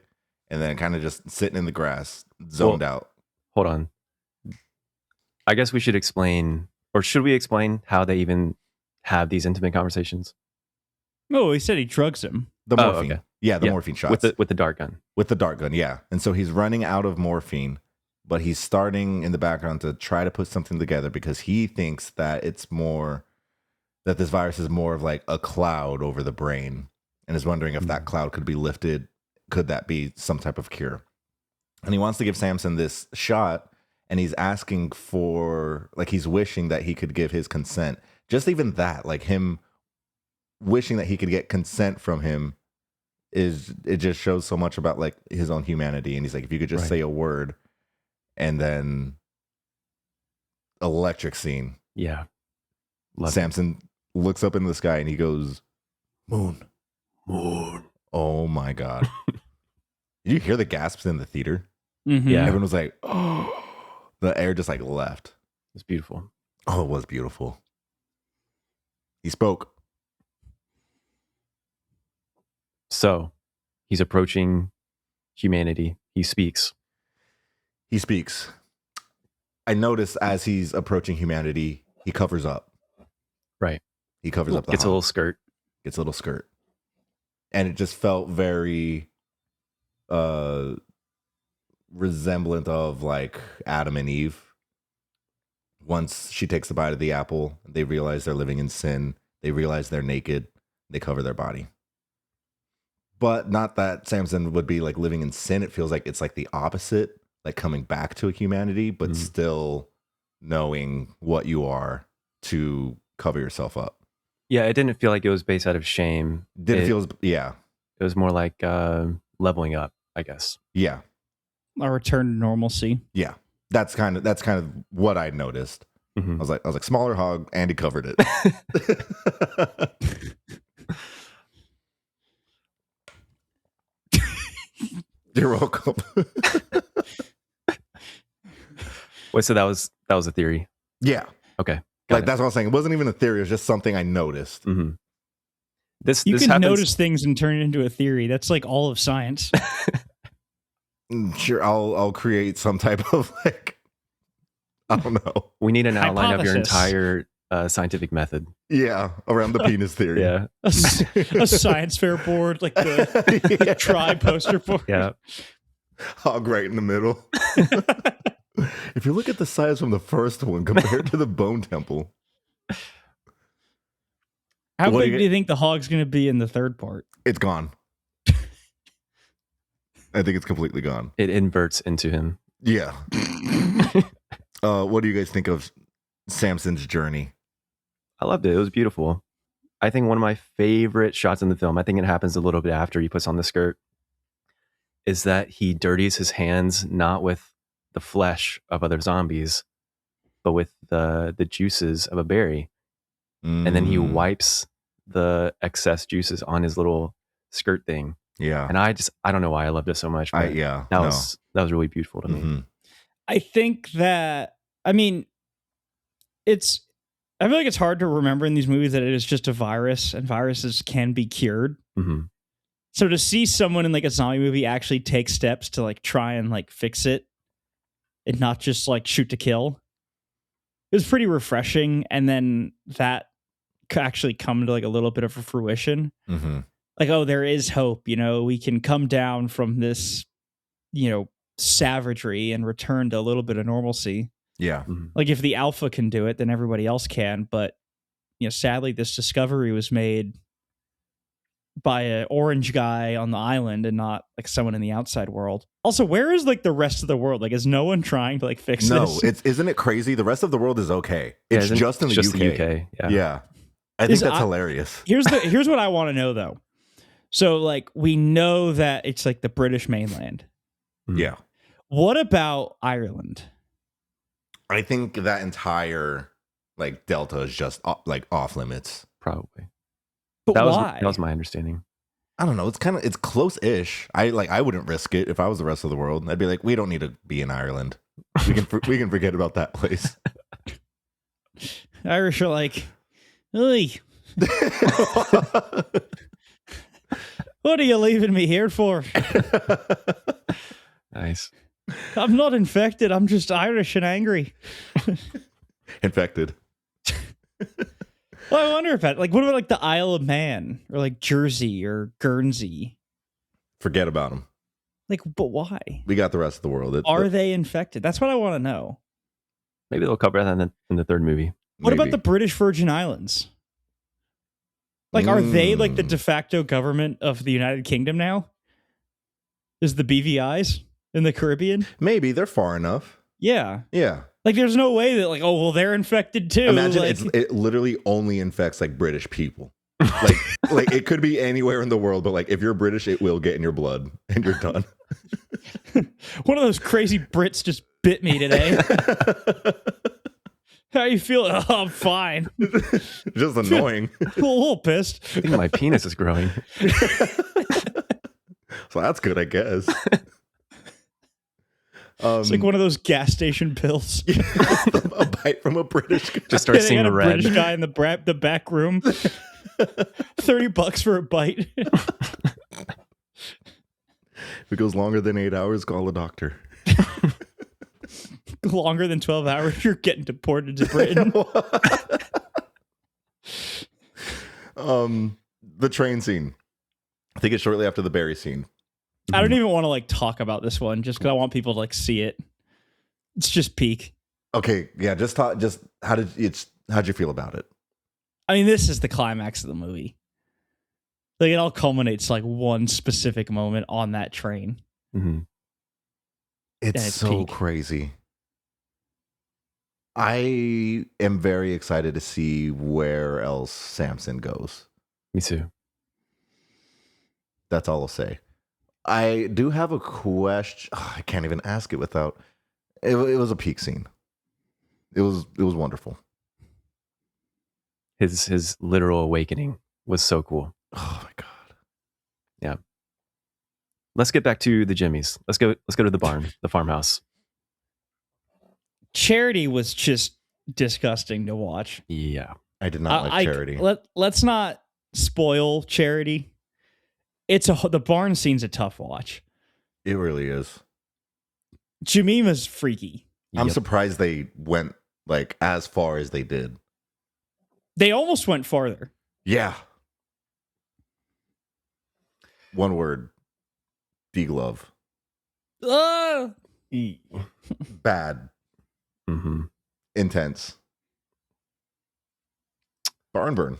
and then kind of just sitting in the grass, zoned out. Hold on. I guess we should explain, or should we explain how they even have these intimate conversations? Oh, he said he drugs him. The Oh, morphine. okay. Yeah, the Yeah, morphine shots. with the dart gun. With the dart gun, yeah. And so he's running out of morphine, but he's starting in the background to try to put something together because he thinks that it's more, that this virus is more of like a cloud over the brain and is wondering if that cloud could be lifted. Could that be some type of cure? And he wants to give Samson this shot and he's asking for, like, he's wishing that he could give his consent. Just even that, like him wishing that he could get consent from him, it just shows so much about like his own humanity. And he's like, if you could just Right. say a word, and then electric scene. Yeah. Love it. Samson looks up in the sky and he goes, moon. Moon. Oh my God. Did you hear the gasps in the theater? Mhm. Yeah. Everyone was like, oh, the air just like left. It's beautiful. Oh, it was beautiful. He spoke. So he's approaching humanity. He speaks. He speaks. I notice as he's approaching humanity, he covers up. Right. He covers up the Gets a hump. little skirt. Gets a little skirt. And it just felt very resemblant of like Adam and Eve. Once she takes a bite of the apple, they realize they're living in sin. They realize they're naked. They cover their body. But not that Samson would be like living in sin. It feels like it's like the opposite, like coming back to humanity, but Mhm. still knowing what you are to cover yourself up. Yeah, it didn't feel like it was based out of shame. Didn't It- feel as, yeah. It was more like leveling up, I guess. Yeah. A return to normalcy. Yeah. That's kind of what I noticed. Mhm. I was like, smaller hog, and he covered it. You're welcome. Wait, so that was a theory. Yeah. Okay. Like that's what I was saying. It wasn't even a theory. It was just something I noticed. Mm-hmm. This You this can happens. notice things and turn it into a theory. That's like all of science. Sure, I'll create some type of like, I don't know. We need an outline of your Hypothesis. entire scientific method. Yeah, around the penis theory. Yeah. A science fair board, like the Yeah. tri poster board. Yeah. Hog right in the middle. If you look at the size from the first one compared to the bone temple, How What do big you- do you think the hog's going to be in the third part? it's gone. I think it's completely gone. It inverts into him. Yeah. What do you guys think of Samson's journey? I loved it. It was beautiful. I think one of my favorite shots in the film, I think it happens a little bit after he puts on the skirt, is that he dirties his hands not with the flesh of other zombies, but with the juices of a berry. And then he Mm, wipes the excess juices on his little skirt thing. Yeah. And I don't know why I loved it so much. But Yeah. that was really beautiful to me. Mhm. I think that, I mean, I feel like it's hard to remember in these movies that it is just a virus and viruses can be cured. Hmm. So to see someone in like a zombie movie actually take steps to like try and like fix it and not just like shoot to kill, it was pretty refreshing. And then that could actually come to like a little bit of a fruition. Mhm. Like, oh, there is hope, we can come down from this, savagery and return to a little bit of normalcy. Yeah. Like if the alpha can do it, then everybody else can. But, sadly, this discovery was made by an orange guy on the island and not like someone in the outside world. Also, where is like the rest of the world? Like, is no one trying to like fix No, this? isn't it crazy? The rest of the world is okay. Yeah, It's isn't- just in the it's UK. the UK. Yeah. Yeah. I think Is that's I- hilarious. Here's what I want to know though. So like we know that it's like the British mainland. Mhm. Yeah. What about Ireland? I think that entire like delta is just like off limits. Probably. But That why? was my understanding. I don't know. It's close-ish. I wouldn't risk it if I was the rest of the world. I'd be like, we don't need to be in Ireland. We can forget about that place. Irish are like, "Oi, what are you leaving me here for? Nice. I'm not infected. I'm just Irish and angry." Infected. Well, I wonder about like what about like the Isle of Man or like Jersey or Guernsey? Forget about them. Like, but why? We got the rest of the world. Are they infected? That's what I want to know. Maybe they'll cover that in the third movie. What about Maybe. the British Virgin Islands? Like, are they like the Mm. de facto government of the United Kingdom now? Is the BVI's in the Caribbean? Maybe they're far enough. Yeah. Yeah. Like, there's no way that, like, oh, well, they're infected too. Imagine like, it literally only infects like British people. Like like it could be anywhere in the world, but like if you're British, it will get in your blood and you're done. one of those crazy Brits just bit me today. How you feeling? Oh, I'm fine. Just annoying. A little pissed. I think my penis is growing. So that's good, I guess. It's like one of those gas station pills. a bite from a British guy. Just start Yeah, they seeing got a red. British guy in the back room. $30 for a bite. If it goes longer than 8 hours, call a doctor. Longer than 12 hours, you're getting deported to Britain. The train scene. I think it's shortly after the berry scene. I don't even want to like talk about this one just because I want people to like see it. It's just peak. Okay, yeah, just how'd you feel about it? I mean, this is the climax of the movie. Like it all culminates to, like one specific moment on that train. Hmm. It's it's so peak. crazy. I am very excited to see where else Samson goes. Me too. That's all I'll say. I do have a question. I can't even ask it without. It was a peak scene. It was wonderful. His literal awakening was so cool. Oh my god. Yeah. let's get back to the Jimmys. Let's go to the barn, the farmhouse. Charity was just disgusting to watch. Yeah. I did not like Charity. Let's not spoil Charity. The barn scene's a tough watch. It really is. Jemima's freaky. I'm Yep. surprised they went like as far as they did. They almost went farther. Yeah. One word. D-Glove. Bad. Mm-hmm. Intense. Barn burn.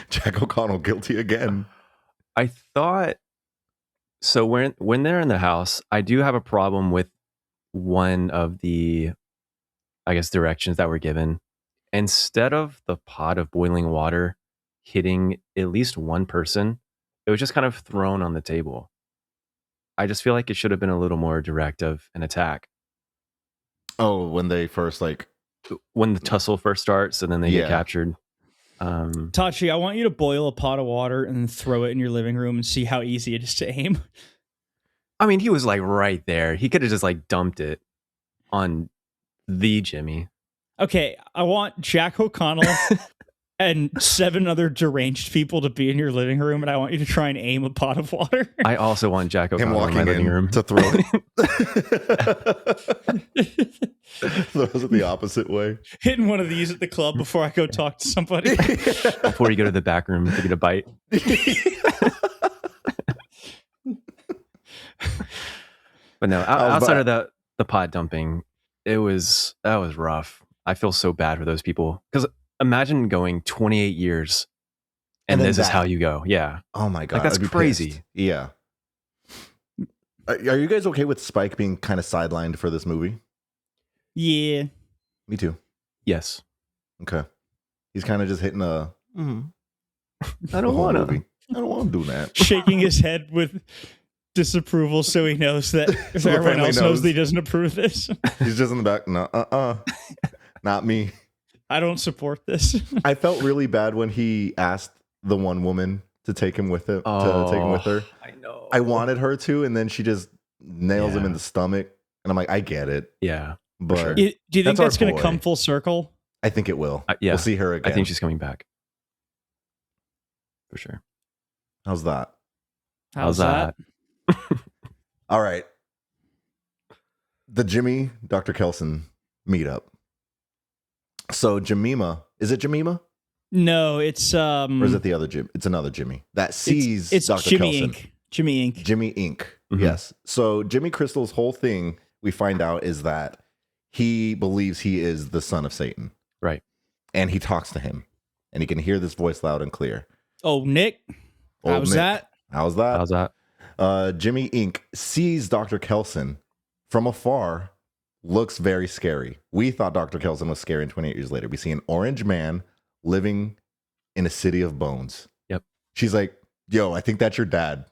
Jack O'Connell guilty again. I thought so when they're in the house, I do have a problem with one of the, I guess, directions that were given. Instead of the pot of boiling water hitting at least one person, it was just kind of thrown on the table. I just feel like it should have been a little more direct of an attack. Oh, when they first like When the tussle first starts and then they Yeah. get captured. Tachi, I want you to boil a pot of water and then throw it in your living room and see how easy it is to aim. I mean, he was like right there. He could have just like dumped it on the Jimmy. Okay, I want Jack O'Connell and 7 other deranged people to be in your living room, and I want you to try and aim a pot of water. I also want Jack him O'Connell in my walking living in room. to throw it. Throws it the opposite way. Hitting one of these at the club before I go talk to somebody. Before you go to the back room to get a bite. But no, outside of the pot dumping, that was rough. I feel so bad for those people because imagine going 28 years and then this is that. how you go. Yeah, Oh my god, like that's I'd be crazy. pissed. Yeah. Are you guys okay with Spike being kind of sidelined for this movie? Yeah. Me too. Yes, Okay. He's kind of just hitting a. I the don't whole want to. movie. I don't want to do that. Shaking his head with disapproval so he knows that if So the everyone family else knows knows. that he doesn't approve this. He's just in the back. No, not me. I don't support this. I felt really bad when he asked the one woman to take him with him to take him with her. I know. I wanted her to, and then she just nails him Yeah. in the stomach, and I'm like, I get it, Yeah, but sure. Do you think That's our that's going boy. to come full circle? I think it will. Yeah. We'll see her again. I think she's coming back for sure. How's that? How's that? All right. The Jimmy Dr. Kelson meetup. So Jemima, is it Jemima No, it's or is it the other Jim? It's another Jimmy that sees it's Dr. Jimmy Kelson. Inc. Jimmy Inc. Jimmy Inc. Mhm. Yes. So Jimmy Crystal's whole thing, we find out, is that he believes he is the son of Satan. Right. And he talks to him, and he can hear this voice loud and clear. Oh, Nick. Old How's Nick. that? How's that? How's that? Jimmy Inc. sees Dr. Kelson from afar, looks very scary. We thought Dr. Kelson was scary, and 28 years later, we see an orange man living in a city of bones. Yep. She's like, yo, I think that's your dad.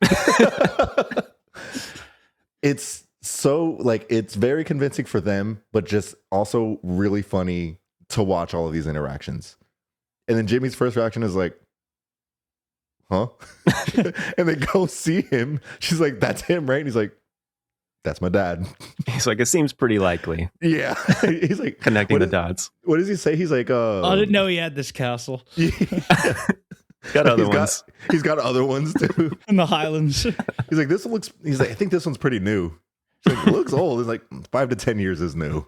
It's so, like, it's very convincing for them, but just also really funny to watch all of these interactions. And then Jimmy's first reaction is like, huh? And they go see him. She's like, that's him, right? And he's like, that's my dad. He's like, it seems pretty likely. Yeah. He's like, Connecting what the is- does. What does he say? He's like, I didn't know he had this castle Got other He's ones. He's got other ones too. in the Highlands. He's like, he's like, I think this one's pretty new. She's like, it looks old. He's like, 5 to 10 years is new.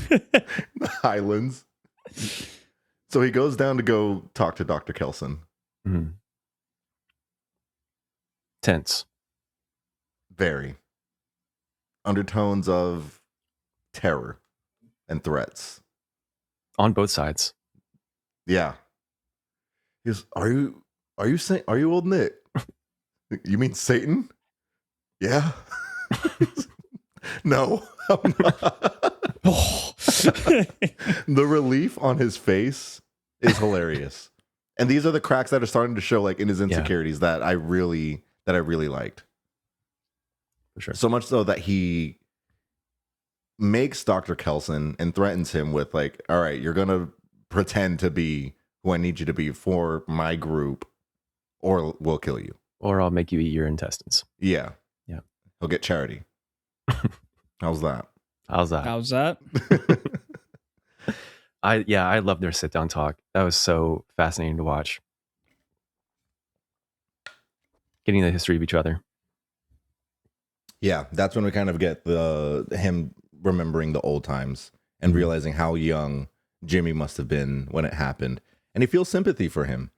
The Highlands. So he goes down to go talk to Dr. Kelson. Mhm. Tense. Very. Undertones of terror and threats. On both sides. Yeah. He goes, are you old Nick? You mean Satan? Yeah. No, I'm not. Oh. The relief on his face is hilarious. And these are the cracks that are starting to show, like, in his insecurities that I really liked. For sure. So much so that he makes Dr. Kelson and threatens him with, like, all right, you're gonna pretend to be who I need you to be for my group, or we'll kill you. Or I'll make you eat your intestines. Yeah. Yeah. He'll get charity. How's that? How's that? How's that? I love their sit down talk. That was so fascinating to watch. Getting the history of each other. Yeah, that's when we kind of get him remembering the old times and realizing how young Jimmy must have been when it happened. And he feels sympathy for him.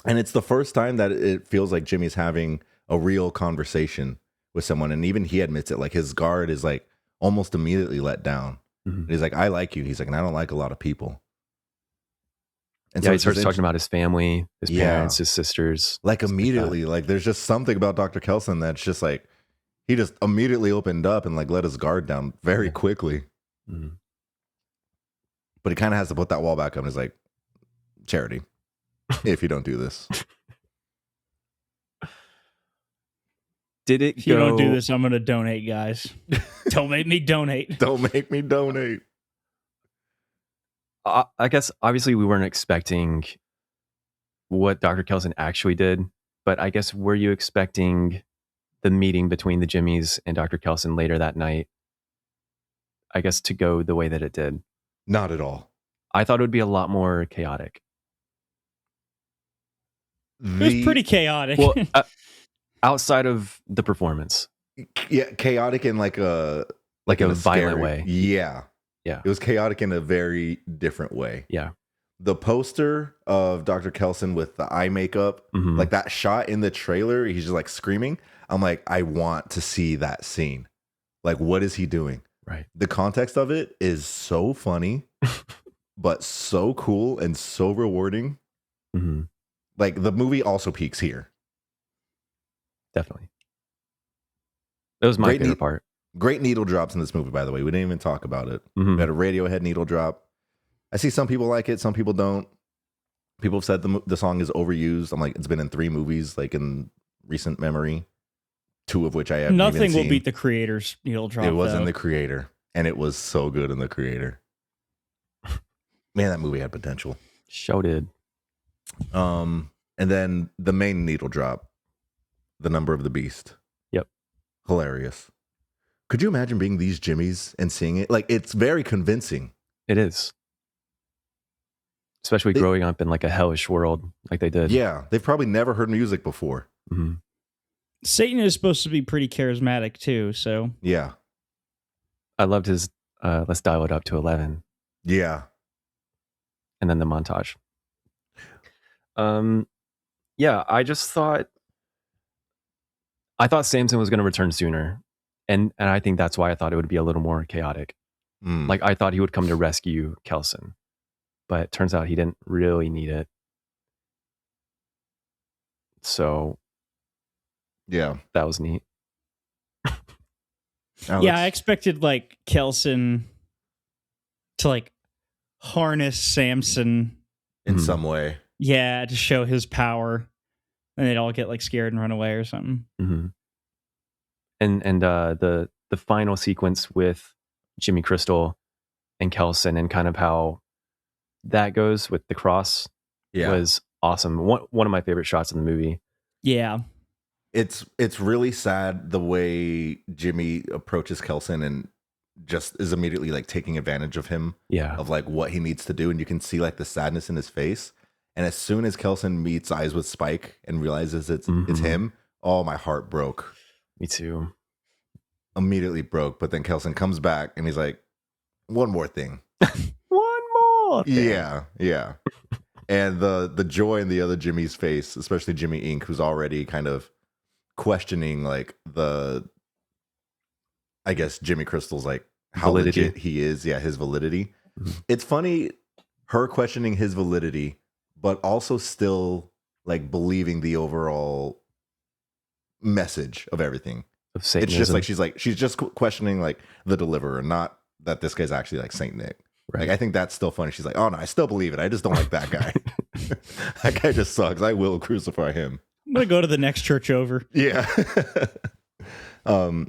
And it's the first time that it feels like Jimmy's having a real conversation with someone. And even he admits it, like his guard is like almost immediately let down. Mhm. He's like, I like you. He's like, and I don't like a lot of people. And Yeah, he it's starts just talking about his family, his Yeah. parents, his sisters. like stuff like that. immediately, like there's just something about Dr. Kelson that's just like, he just immediately opened up and like let his guard down very Yeah. quickly. Mhm. But he kind of has to put that wall back up and he's like, charity, if you don't do this. Did it If you don't do go- this, I'm going to donate, guys. Don't make me donate. Don't make me donate. I guess obviously we weren't expecting what Dr. Kelson actually did, but I guess were you expecting the meeting between the Jimmys and Dr. Kelson later that night, I guess, to go the way that it did? Not at all. I thought it would be a lot more chaotic. It was pretty chaotic. Well, outside of the performance, yeah, chaotic in like a like in a violent scary- way. Yeah. Yeah. It was chaotic in a very different way. Yeah. The poster of Dr. Kelson with the eye makeup, Mhm. like that shot in the trailer, he's just like screaming. I'm like, I want to see that scene. Like, what is he doing? Right. The context of it is so funny, but so cool and so rewarding. hmm Like, the movie also peaks here. Definitely. That was my Great favorite neat- part. Great needle drops in this movie, by the way. We didn't even talk about it. Mhm. We had a Radiohead needle drop. I see some people like it, some people don't. People have said the song is overused. I'm like, it's been in 3 movies, like in recent memory, 2 of which I haven't Nothing even will seen. beat the creator's needle drop. It was though. in The Creator, and it was so good in The Creator. Man, that movie had potential. Show did. And then the main needle drop, The Number of the Beast. Yep. Hilarious. Could you imagine being these Jimmys and seeing it? Like, it's very convincing. It is. Especially They- growing up in like a hellish world like they did. Yeah, they've probably never heard music before. Mhm. Satan is supposed to be pretty charismatic too. So Yeah. I loved his let's dial it up to 11 Yeah. and then the montage. Yeah, I thought Samson was going to return sooner. And I think that's why I thought it would be a little more chaotic. Mm. Like I thought he would come to rescue Kelson, but it turns out he didn't really need it. So Yeah. that was neat. Alex? yeah, I expected like Kelson to like harness Samson. in Mhm. some way. Yeah, to show his power, and they'd all get like scared and run away or something. hmm And the final sequence with Jimmy Crystal and Kelson and kind of how that goes with the cross Yeah. was awesome. One of my favorite shots in the movie. Yeah, It's really sad the way Jimmy approaches Kelson and just is immediately like taking advantage of him, Yeah. of like what he needs to do, and you can see like the sadness in his face. And as soon as Kelson meets eyes with Spike and realizes it's Mhm. him, oh, my heart broke. Me too. Immediately broke. But then Kelson comes back and he's like, one more thing. One more. thing. Yeah. And the joy in the other Jimmy's face, especially Jimmy Inc., who's already kind of questioning like I guess Jimmy Crystal's like how Validity. legit he is. Yeah, his validity. Mhm. It's funny her questioning his validity, but also still like believing the overall message of everything. Of Satanism. It's just like she's just questioning like the deliverer, not that this guy's actually like Saint Nick. right. Like I think that's still funny. She's like, oh no, I still believe it. I just don't like that guy. That guy just sucks. I will crucify him. I'm gonna go to the next church over. Yeah.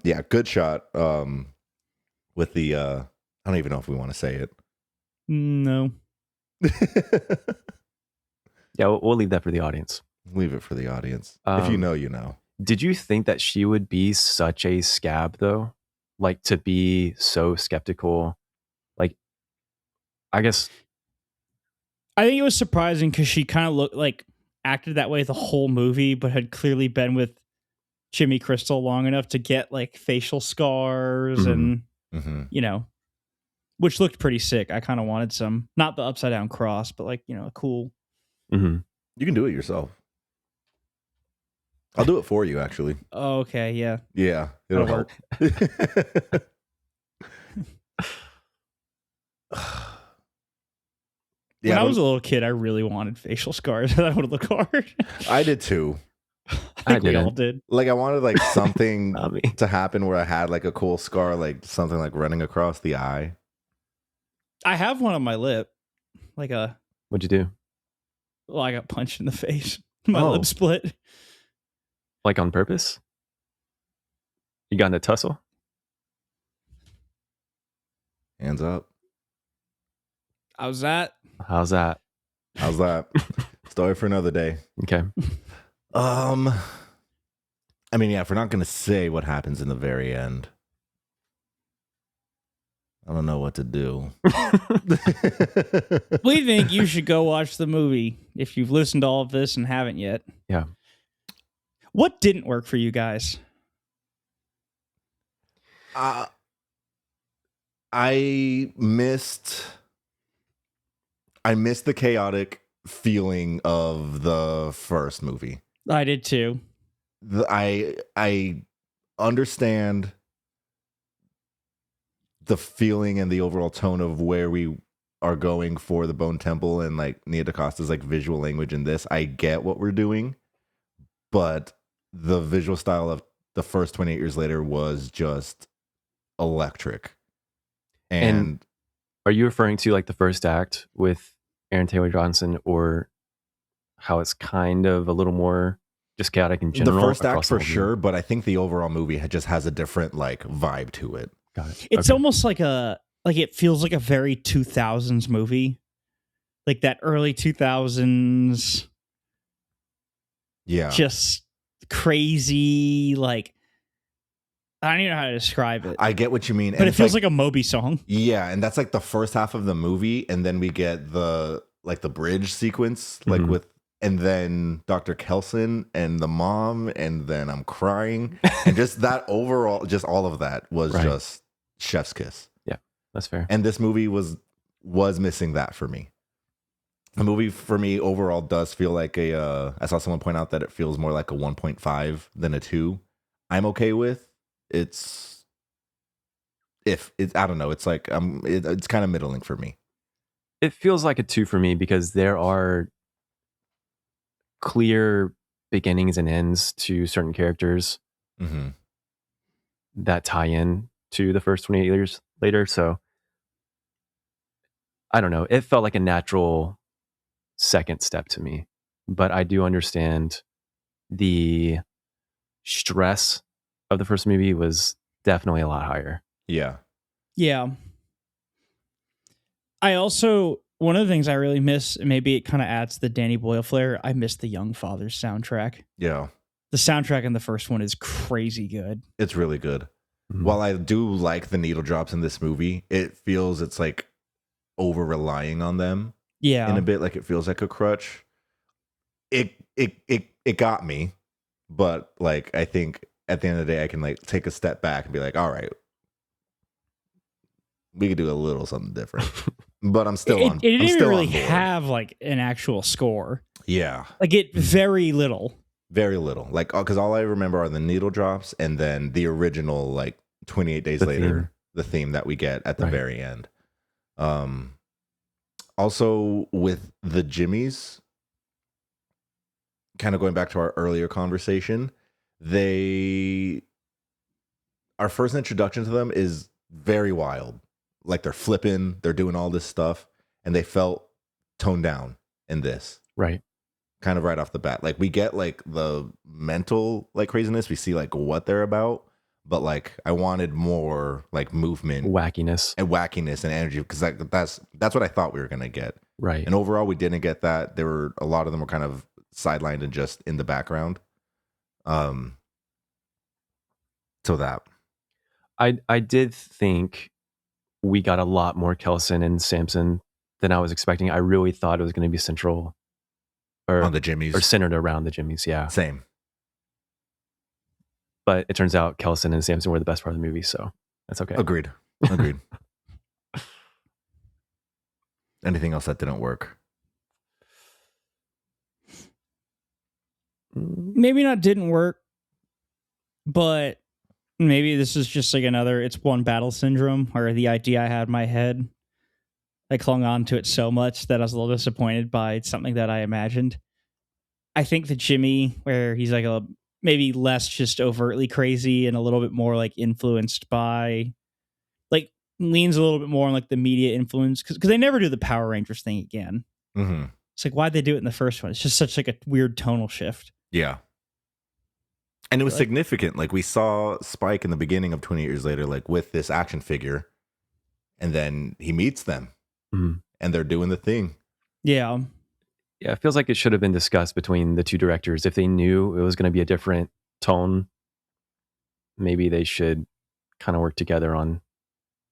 Yeah, good shot. With the I don't even know if we want to say it. No, Yeah, we'll leave that for the audience. Leave it for the audience. If you know, you know. Did you think that she would be such a scab though? Like to be so skeptical? Like, I guess. I think it was surprising because she kind of looked like acted that way the whole movie, but had clearly been with Jimmy Crystal long enough to get like facial scars and which looked pretty sick. I kind of wanted some, not the upside down cross, but like a cool. Mm-hmm. You can do it yourself. I'll do it for you, actually. Oh, okay, yeah. Yeah, it'll help. When I was a little kid, I really wanted facial scars. That would look hard. I did too. I think we all did. Like I wanted like something to happen where I had like a cool scar, like something like running across the eye. I have one on my lip. Like a. What'd you do? Well, I got punched in the face. My lip split. Like on purpose? You got in a tussle? Hands up. How's that? How's that? How's that? Story for another day. Okay. I mean, yeah, if we're not going to say what happens in the very end, I don't know what to do. We think you should go watch the movie if you've listened to all of this and haven't yet. Yeah. What didn't work for you guys? I missed the chaotic feeling of the first movie. I did too. I understand the feeling and the overall tone of where we are going for the Bone Temple and like Nia DaCosta's like visual language in this. I get what we're doing, but the visual style of the first 28 Years Later was just electric. And are you referring to like the first act with Aaron Taylor Johnson, or how it's kind of a little more just chaotic in general? The first act for sure, but I think the overall movie just has a different like vibe to it. Got it. It's almost like it feels like a very 2000s movie, like that early 2000s. Yeah, just crazy. Like I don't even know how to describe it. I get what you mean, but it feels like a Moby song. Yeah, and that's like the first half of the movie, and then we get the bridge sequence, like with. And then Dr. Kelson and the mom, and then I'm crying. And just that overall, just all of that was just chef's kiss. Yeah, that's fair. And this movie was missing that for me. The movie for me overall does feel like I saw someone point out that it feels more like a 1.5 than a 2. I'm okay with. I don't know, it's like it's kind of middling for me. It feels like a 2 for me because there are clear beginnings and ends to certain characters that tie in to the first 28 years later. So I don't know. It felt like a natural second step to me, but I do understand the stress of the first movie was definitely a lot higher. Yeah. Yeah. I also, one of the things I really miss, maybe it kind of adds to the Danny Boyle flair, I miss the Young Fathers soundtrack. Yeah. The soundtrack in the first one is crazy good. It's really good. Mm-hmm. While I do like the needle drops in this movie, it feels it's like over relying on them. Yeah. In a bit, like it feels like a crutch. It got me, but like I think at the end of the day I can like take a step back and be like, all right, we could do a little something different. But I'm still on. It didn't even really on board. have like an actual score. Yeah. Like it very little. Very little. Like because all I remember are the needle drops and then the original like 28 Days Later, the theme that we get at the very end. Also with the Jimmies, kind of going back to our earlier conversation, our first introduction to them is very wild. Like they're flipping, they're doing all this stuff, and they felt toned down in this. Right. Kind of right off the bat. Like we get like the mental like craziness, we see like what they're about, but like I wanted more like movement, wackiness and energy, because that's what I thought we were gonna get. Right. And overall we didn't get that. A lot of them were kind of sidelined and just in the background. So that I did think we got a lot more Kelson and Samson than I was expecting. I really thought it was going to be central on the Jimmies or centered around the Jimmies. Yeah. same. But it turns out Kelson and Samson were the best part of the movie. So that's okay. Agreed. Anything else that didn't work? Maybe not didn't work, but maybe this is just like another it's one battle syndrome, or the idea I had in my head, I clung on to it so much that I was a little disappointed by something that I imagined. I think the Jimmy, where he's like a maybe less just overtly crazy and a little bit more like influenced by, like leans a little bit more on like the media influence, because they never do the Power Rangers thing again. Mm-hmm. It's like, why'd they do it in the first one? It's just such like a weird tonal shift. Yeah. And it was Like- significant. Like we saw Spike in the beginning of 28 Years Later, like with this action figure, and then he meets them Mhm. and they're doing the thing. Yeah. Yeah, it feels like it should have been discussed between the two directors. If they knew it was going to be a different tone, maybe they should kind of work together on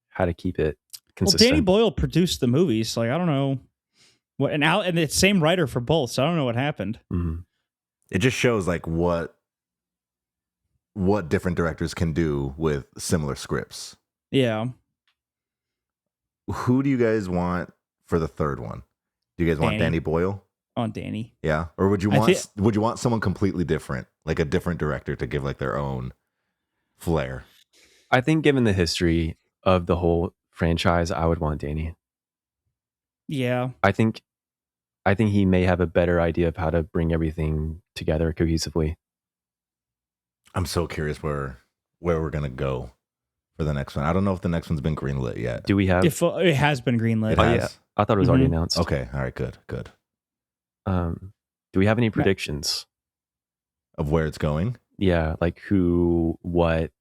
how to keep it consistent. Well, Danny Boyle produced the movies. Like, I don't know what, and it's same writer for both. So I don't know what happened. Mhm. It just shows like what different directors can do with similar scripts. Yeah. Who do you guys want for the third one? Do you guys want Danny. Danny Boyle? On Danny. Yeah, or would you I want thi- would you want someone completely different, like a different director to give like their own flair? I think given the history of the whole franchise, I would want Danny. Yeah. I think he may have a better idea of how to bring everything together cohesively. I'm so curious where we're gonna go for the next one. I don't know if the next one's been greenlit yet. Do we have? If it has been greenlit. It Oh, has? yeah. I thought it was already Mhm. announced. Okay, all right, good. Do we have any predictions? Of where it's going, Yeah, like who, what?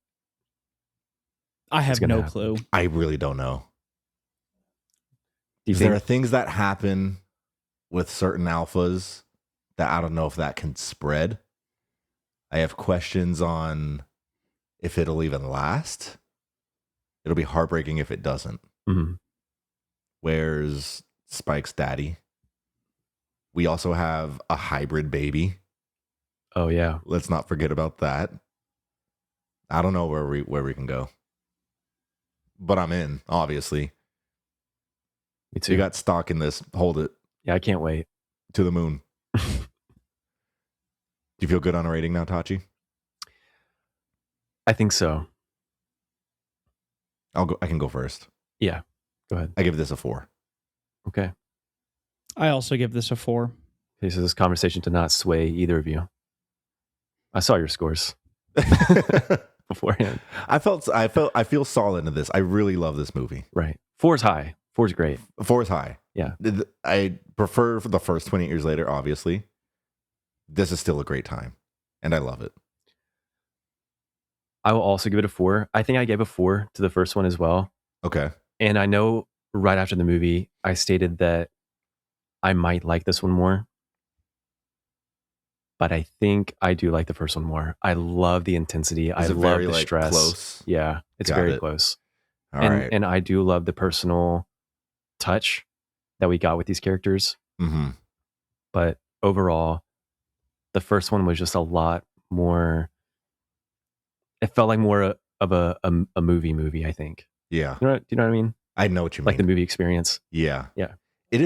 I have gonna no happen. clue. I really don't know. Do you There are think? things that happen with certain alphas that I don't know if that can spread. I have questions on if it'll even last. It'll be heartbreaking if it doesn't. Mhm. Where's Spike's daddy? We also have a hybrid baby. Oh yeah, Let's not forget about that. I don't know where we can go. But I'm in, obviously. me too. You got stock in this. Hold it Yeah, I can't wait. to the moon. Do you feel good on a rating now, Tachi? I think so. I can go first. Yeah, go ahead. I give this a 4. Okay. I also give this a 4. Okay, so this conversation did not sway either of you. I saw your scores beforehand. I feel solid in this. I really love this movie. Right. 4's high. 4's great. 4 is high. Yeah. I prefer the first 28 Years Later, obviously. This is still a great time, and I love it. I will also give it a 4. I think I gave a 4 to the first one as well. Okay. And I know right after the movie, I stated that I might like this one more. But I think I do like the first one more. I love the intensity. I Is it love very, the like, stress. close? Yeah, it's Got very it. close. All right. And I do love the personal touch that we got with these characters. Mm-hmm. But overall, the first one was just a lot more. It felt like more of a movie. I think. Yeah. Do you know what I mean? I know what you mean. Like the movie experience. Yeah. Yeah. This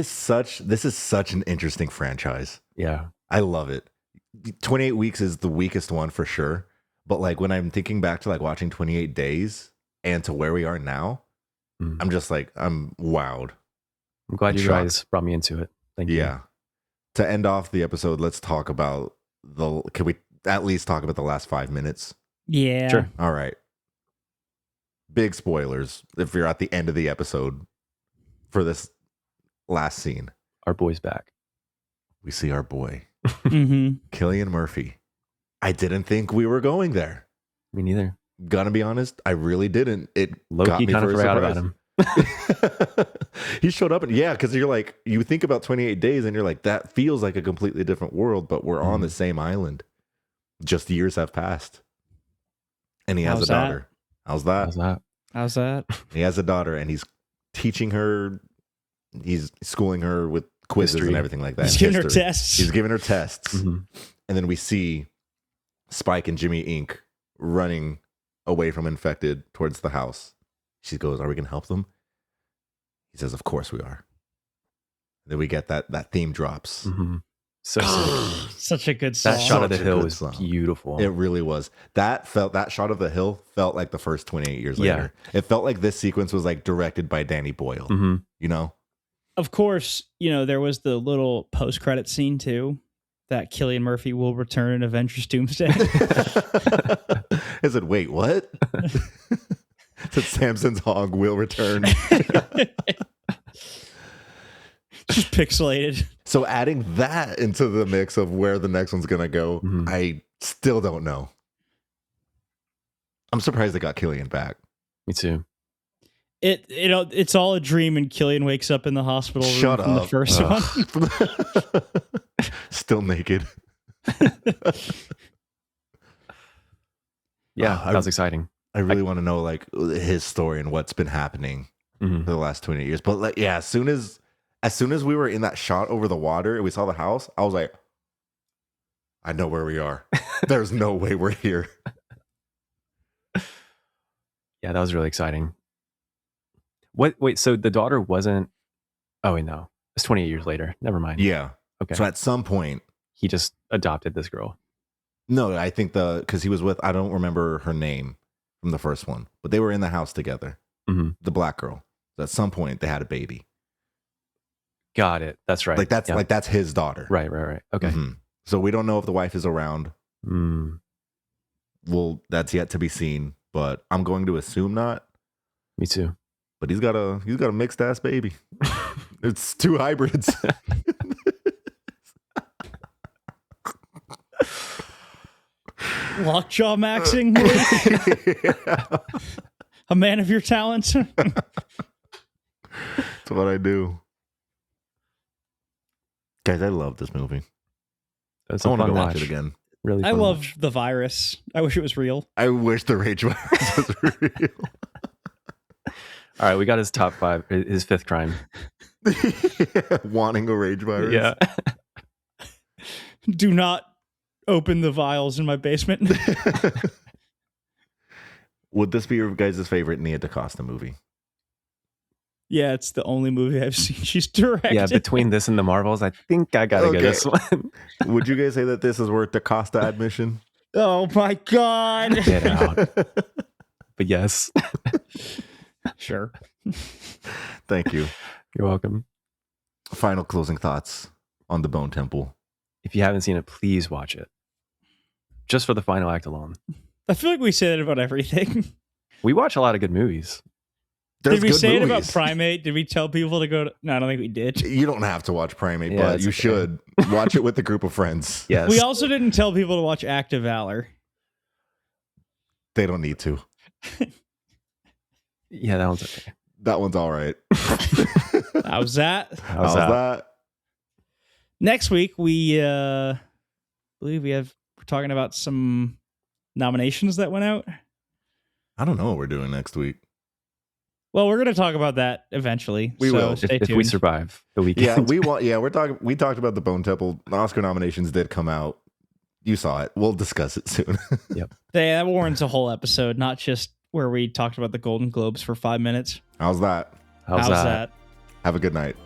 is such an interesting franchise. Yeah. I love it. 28 Weeks is the weakest one for sure. But like when I'm thinking back to like watching 28 Days and to where we are now, Mm. I'm just like, I'm wowed. I'm glad I'm you shocked. guys brought me into it. Thank you. Yeah. To end off the episode, let's talk about can we at least talk about the last 5 minutes? Yeah. Sure. All right. Big spoilers if you're at the end of the episode for this last scene. Our boy's back. We see our boy, Mm-hmm. Cillian Murphy. I didn't think we were going there. Me neither. Gonna be honest, I really didn't. It Low got key me kind of for a forgot surprise. about him. He showed up, and yeah, because you're like, you think about 28 days, and you're like, that feels like a completely different world, but we're on the same island. Just years have passed, and he has How's a daughter. How's that? How's that? How's that? He has a daughter, and he's teaching her. He's schooling her with quizzes History. and everything like that. He's and giving her history. tests. He's giving her tests, Mhm. and then we see Spike and Jimmy Inc. running away from infected towards the house. She goes, "Are we gonna help them?" He says, "Of course we are." Then we get that theme drops. Mhm. So sick. Such a good song. That shot of the Such a hill good was song. beautiful. It really was. That shot of the hill felt like the first 28 years Yeah. later. It felt like this sequence was like directed by Danny Boyle. Mhm. You know? Of course, there was the little post-credit scene too, that Cillian Murphy will return in Avengers Doomsday. I said, wait, what? That Samson's hog will return. Just pixelated. So adding that into the mix of where the next one's gonna go, Mhm. I still don't know. I'm surprised they got Killian back. Me too. It's all a dream, and Killian wakes up in the hospital room Shut from up. the first one. Still naked. Yeah, I- that was exciting. I really want to know like his story and what's been happening Mhm. for the last 20 years. But like, yeah, as soon as we were in that shot over the water and we saw the house, I was like, I know where we are. There's no way we're here. Yeah, that was really exciting. Wait, so the daughter wasn't. Oh wait, no, it's 28 years later. Never mind. Yeah. Okay. So at some point, He just adopted this girl. no, I think because he was with, I don't remember her name from the first one, but they were in the house together. Mhm. The black girl. So at some point, they had a baby. Got it. That's right. Like that's Yeah. that's his daughter. right. Okay. Mhm. So we don't know if the wife is around. Mm, Well, that's yet to be seen, but I'm going to assume not. me too. But he's got a mixed ass baby. It's two hybrids. Lockjaw maxing, a man of your talents. That's what I do. Guys, I love this movie. It's I a want to fun go watch. watch it again. Really, I fun love watch. the virus. I wish it was real. I wish the rage virus was real. All right, we got his top 5. His 5th crime. Wanting a rage virus. Yeah. Do not open the vials in my basement. Would this be your guys' favorite Nia DaCosta movie? Yeah, it's the only movie I've seen she's directed. Yeah, between this and the Marvels, I think I gotta Okay. go this one. Would you guys say that this is worth DaCosta admission? Oh my god. Get out. But yes, Sure. Thank you. you're welcome. Final closing thoughts on the Bone Temple. If you haven't seen it, please watch it. Just for the final act alone. I feel like we say that about everything. We watch a lot of good movies. There's Did we good say it about movies. Primate? Did we tell people to go to... No, I don't think we did. You don't have to watch Primate, Yeah, but it's you okay. should watch it with a group of friends. Yes. We also didn't tell people to watch Act of Valor. They don't need to. Yeah, that one's okay. That one's all right. How's that? How's that? Next week, we believe we're talking about some nominations that went out. I don't know what we're doing next week. Well, we're going to talk about that eventually. We so will. Stay If we tuned. survive the weekend. Yeah, we talked about the Bone Temple. The Oscar nominations did come out. You saw it. We'll discuss it soon. That warrants a whole episode, not just where we talked about the Golden Globes for 5 minutes. How's that? How's that? Have a good night.